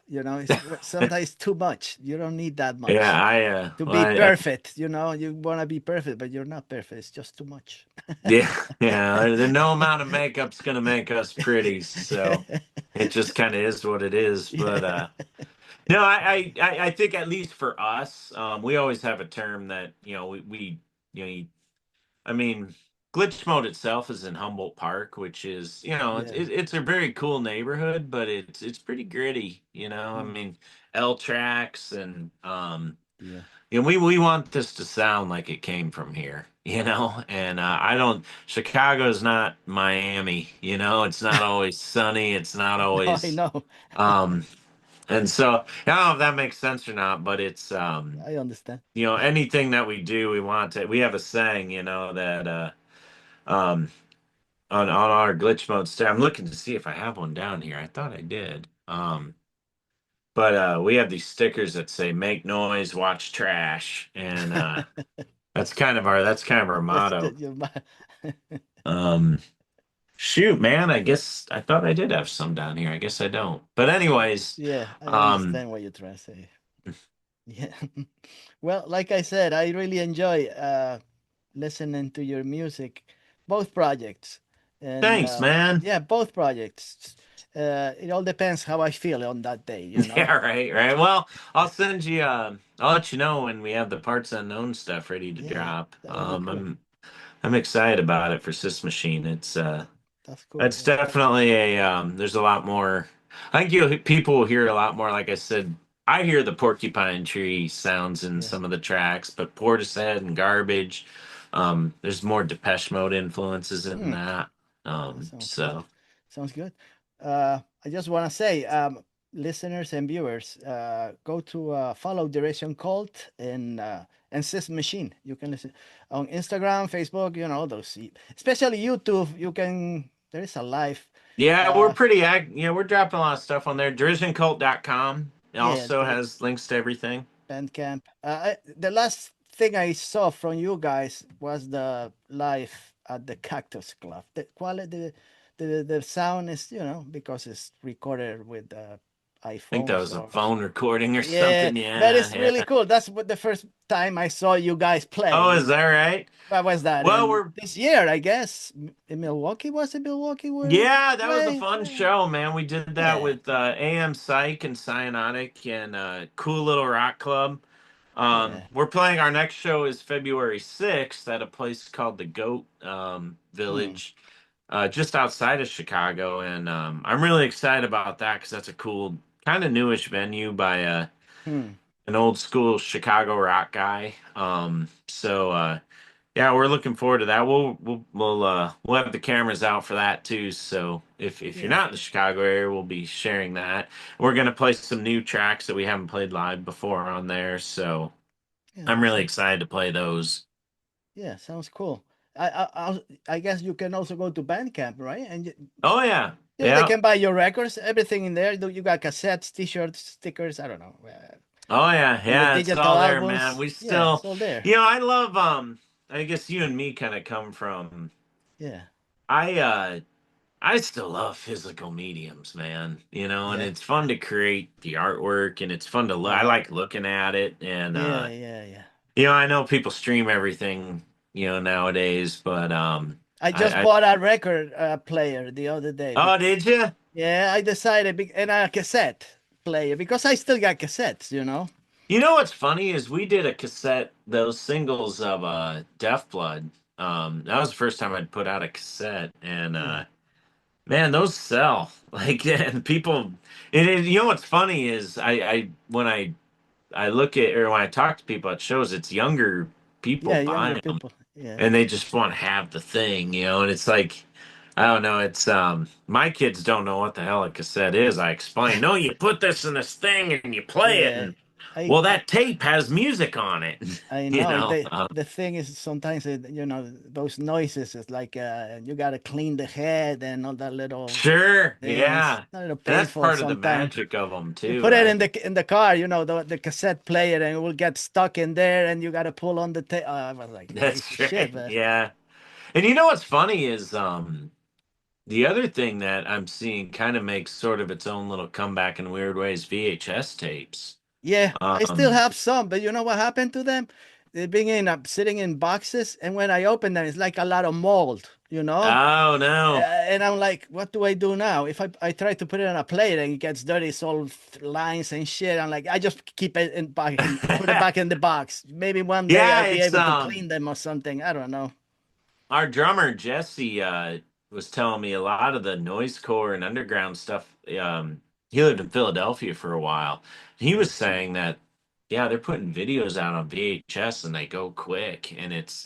S1: It's sometimes too much. You don't need that
S2: yeah,
S1: much to
S2: well,
S1: be perfect. You want to be perfect, but you're not perfect. It's just too much.
S2: yeah, yeah. No amount of makeup's gonna make us pretty, so it just kind of is what it is. But
S1: Yeah,
S2: no, I think at least for us, we always have a term that we you know, you- I mean, Glitch Mode itself is in Humboldt Park, which is
S1: yeah,
S2: it's a very cool neighborhood, but it's pretty gritty. I
S1: mm,
S2: mean, L tracks and
S1: yeah.
S2: we want this to sound like it came from here, and I don't. Chicago is not Miami, it's not always sunny, it's not
S1: No, I
S2: always,
S1: know.
S2: um, and so I don't know if that makes sense or not, but it's
S1: I understand.
S2: anything that we do, we want to. We have a saying, that um, on our glitch mode stair. I'm looking to see if I have one down here. I thought I did. But we have these stickers that say "Make noise, watch trash," and that's kind of our
S1: That's
S2: motto.
S1: your
S2: Um, Shoot, man, I guess I thought I did have some down here. I guess I don't. But anyways,
S1: Yeah, I
S2: um,
S1: understand what you're trying to say. Yeah. Well, like I said, I really enjoy listening to your music, both projects, and
S2: thanks, man.
S1: yeah, both projects. It all depends how I feel on that day.
S2: Yeah, right, right. Well, I'll send you. I'll let you know when we have the parts unknown stuff ready to
S1: Yeah,
S2: drop.
S1: that would be cool.
S2: I'm excited about it for Sys Machine.
S1: That's cool.
S2: It's
S1: Yeah,
S2: definitely there's a lot more. I think people will hear a lot more. Like I said, I hear the porcupine tree sounds in
S1: yeah.
S2: some of the tracks, but Portishead and Garbage, there's more Depeche Mode influences in
S1: Hmm,
S2: that.
S1: that sounds good.
S2: So
S1: Sounds good. I just want to say, listeners and viewers, go to follow Derision Cult and Sys Machine. You can listen on Instagram, Facebook, those. Especially YouTube, you can there is a live.
S2: Yeah,
S1: Uh,
S2: yeah, we're dropping a lot of stuff on there. Derisioncult.com. It
S1: yeah,
S2: also has links to everything.
S1: Bandcamp. The last thing I saw from you guys was the live at the Cactus Club. The quality, the sound is, because it's recorded with
S2: I think that
S1: iPhones
S2: was a
S1: or
S2: phone recording or
S1: yeah,
S2: something.
S1: but
S2: Yeah,
S1: it's really
S2: yeah.
S1: cool. That's what the first time I saw you guys
S2: Oh,
S1: play.
S2: is that right?
S1: What was that?
S2: Well,
S1: In
S2: we're
S1: this year, I guess. In Milwaukee, was it Milwaukee where
S2: yeah, that was a
S1: play?
S2: fun show, man. We did that
S1: Yeah,
S2: with AM Psych and Cyanotic and Cool Little Rock Club.
S1: yeah.
S2: We're playing our next show is February 6th at a place called the Goat
S1: Hmm.
S2: Village, just outside of Chicago, and I'm really excited about that because that's a cool, kind of newish venue by
S1: Hmm.
S2: an old school Chicago rock guy. Yeah, we're looking forward to that. We'll have the cameras out for that too. So if you're
S1: Yeah.
S2: not in the Chicago area, we'll be sharing that. We're gonna play some new tracks that we haven't played live before on there. So
S1: Yeah.
S2: I'm really
S1: Sounds.
S2: excited to play those.
S1: Yeah. Sounds cool. I guess you can also go to Bandcamp, right? And
S2: Oh yeah,
S1: they
S2: yeah.
S1: can buy your records, everything in there. You got cassettes, T-shirts, stickers. I don't know.
S2: Oh yeah,
S1: Your
S2: yeah. It's
S1: digital
S2: all there, man.
S1: albums.
S2: We
S1: Yeah, it's
S2: still,
S1: all there.
S2: I love. I guess you and me kind of come from.
S1: Yeah.
S2: I uh I still love physical mediums, man. And
S1: Yeah.
S2: it's fun to create the artwork and it's fun to look. I
S1: Yeah.
S2: like looking at it. And,
S1: Yeah. Yeah. Yeah.
S2: I know people stream everything, nowadays, but,
S1: I just bought a record player the other day.
S2: oh, did you?
S1: Yeah, I decided, and a cassette player because I still got cassettes.
S2: You know what's funny is we did a cassette, those singles of, Deaf Blood. That was the first time I'd put out a cassette and,
S1: Yeah.
S2: man, those sell. Like, and people, you know what's funny is when I look at or when I talk to people at shows, it's younger people
S1: Yeah, younger
S2: buying them,
S1: people. Yeah.
S2: and they just want to have the thing, and it's like I don't know. It's my kids don't know what the hell a cassette is. I explain, no, you put this in this thing and you play it,
S1: Yeah.
S2: and
S1: I
S2: well, that tape has music on it,
S1: I
S2: you
S1: know
S2: know.
S1: the thing is sometimes those noises is like you gotta clean the head and all that little
S2: Sure,
S1: things.
S2: yeah,
S1: A little
S2: and that's
S1: painful
S2: part of the
S1: sometimes.
S2: magic of them
S1: You
S2: too.
S1: put it in the car, the cassette player, and it will get stuck in there, and you gotta pull on the tape. I was like crazy
S2: That's
S1: shit,
S2: right,
S1: but
S2: yeah. And you know what's funny is the other thing that I'm seeing kind of makes sort of its own little comeback in weird ways, VHS tapes.
S1: yeah, I still
S2: Um,
S1: have some. But you know what happened to them? They've been sitting in boxes, and when I open them, it's like a lot of mold.
S2: oh no.
S1: And I'm like, what do I do now? If I try to put it on a plate and it gets dirty, it's all lines and shit. I'm like, I just keep it put it back in the box. Maybe one day
S2: Yeah,
S1: I'll be
S2: it's
S1: able to clean them or something. I don't know.
S2: our drummer Jesse was telling me a lot of the noisecore and underground stuff. He lived in Philadelphia for a while. He
S1: Yeah,
S2: was saying that yeah, they're putting videos out on VHS and they go quick and it's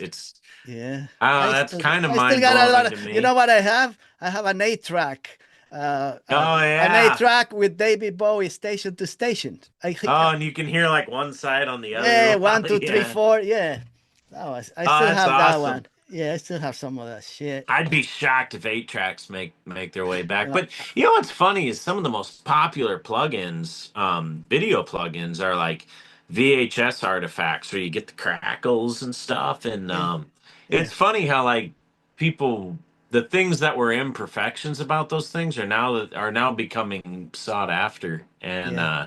S1: yeah.
S2: I don't know, that's kind of
S1: I still
S2: mind
S1: got a lot
S2: blowing
S1: of.
S2: to
S1: You know
S2: me.
S1: what I have? I have an 8 track.
S2: Oh
S1: An 8
S2: yeah.
S1: track with David Bowie station to station.
S2: Oh, and you can hear like one side on the other
S1: Yeah,
S2: while
S1: one, two, three,
S2: yeah.
S1: four. Yeah, I
S2: Oh,
S1: still
S2: that's
S1: have that
S2: awesome.
S1: one. Yeah, I still have some of that shit.
S2: I'd be shocked if 8 tracks make their way back.
S1: Uh,
S2: But you know what's funny is some of the most popular plugins, video plugins, are like VHS artifacts where you get the crackles and stuff. And
S1: yeah,
S2: it's
S1: yeah,
S2: funny how like people, the things that were imperfections about those things are now becoming sought after. And
S1: yeah,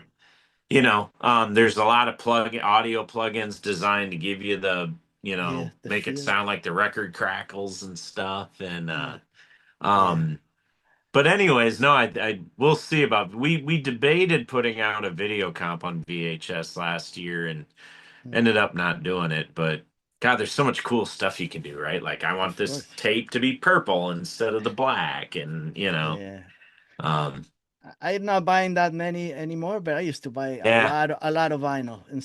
S2: there's a lot of audio plugins designed to give you
S1: yeah. The
S2: make it
S1: feel.
S2: sound like the record crackles and stuff. And
S1: Yeah, yeah.
S2: um, but anyways, no, we'll see about we debated putting out a video comp on VHS last year and
S1: Mm,
S2: ended up not doing it. But God, there's so much cool stuff you can do, right? Like I want
S1: of
S2: this
S1: course.
S2: tape to be purple instead of the black, and
S1: Yeah.
S2: um,
S1: I'm not buying that many anymore, but I used to buy
S2: yeah.
S1: a lot of vinyl, and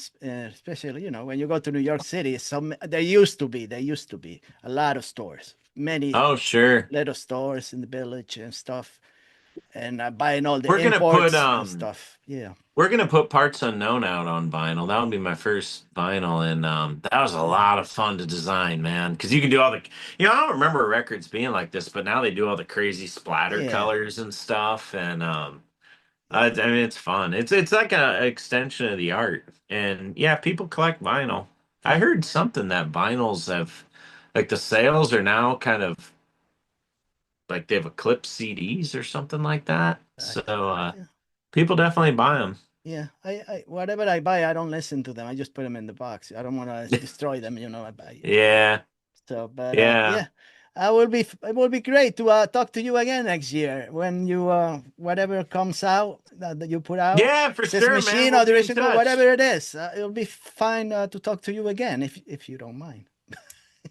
S1: especially when you go to New York City. There used to be a lot of stores, many
S2: Oh, sure.
S1: little stores in the village and stuff. and buying all the
S2: We're gonna put
S1: imports and stuff. Yeah,
S2: we're gonna put Parts Unknown out on vinyl. That would be my first vinyl, and that was a
S1: yeah,
S2: lot of fun to design, man. Because you can do all the, I don't remember records being like this, but now they do all the crazy splatter
S1: yeah,
S2: colors and stuff, and I
S1: yeah.
S2: mean it's fun. It's like a extension of the art, and yeah, people collect vinyl. I
S1: I
S2: heard something that vinyls have, like the sales are now kind of like they've eclipsed CDs or something like that. So
S1: yeah,
S2: people definitely buy them.
S1: yeah. Whatever I buy, I don't listen to them. I just put them in the box. I don't want to destroy them. I buy.
S2: Yeah,
S1: So, but
S2: yeah.
S1: yeah, it will be great to talk to you again next year when you whatever comes out that you put out,
S2: Yeah, for
S1: says
S2: sure, man.
S1: machine
S2: We'll
S1: or
S2: be in
S1: Derision code,
S2: touch.
S1: whatever it is, it'll be fine to talk to you again if you don't mind.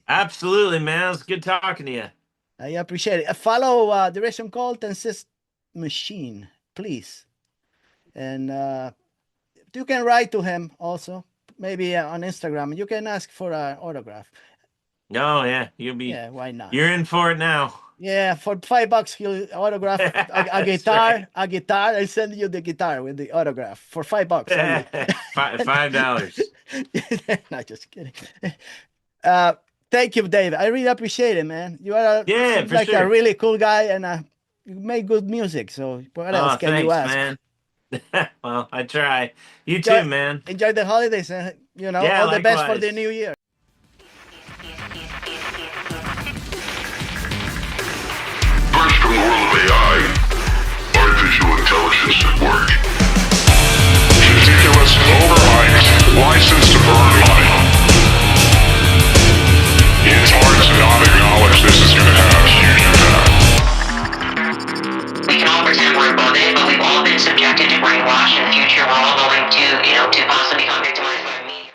S2: Absolutely, man. It's good talking to you.
S1: I appreciate it. Follow Derision code and says machine, please, and you can write to him also. Maybe on Instagram. You can ask for an autograph.
S2: Oh, yeah.
S1: Yeah, why not?
S2: You're in for it now.
S1: Yeah, for $5, he'll autograph a
S2: That's right.
S1: guitar, a guitar. I send you the guitar with the autograph for $5 only.
S2: $5.
S1: Not just kidding. Uh, Thank you, Dave. I really appreciate it, man.
S2: Yeah,
S1: Seems
S2: for
S1: like a
S2: sure.
S1: really cool guy, and you make good music. So what else
S2: Oh,
S1: can you
S2: thanks,
S1: ask?
S2: man. Well, I try. You
S1: Enjoy,
S2: too, man.
S1: enjoy the holidays, and
S2: Yeah,
S1: all the best for the
S2: likewise.
S1: new year.
S3: Burst from the world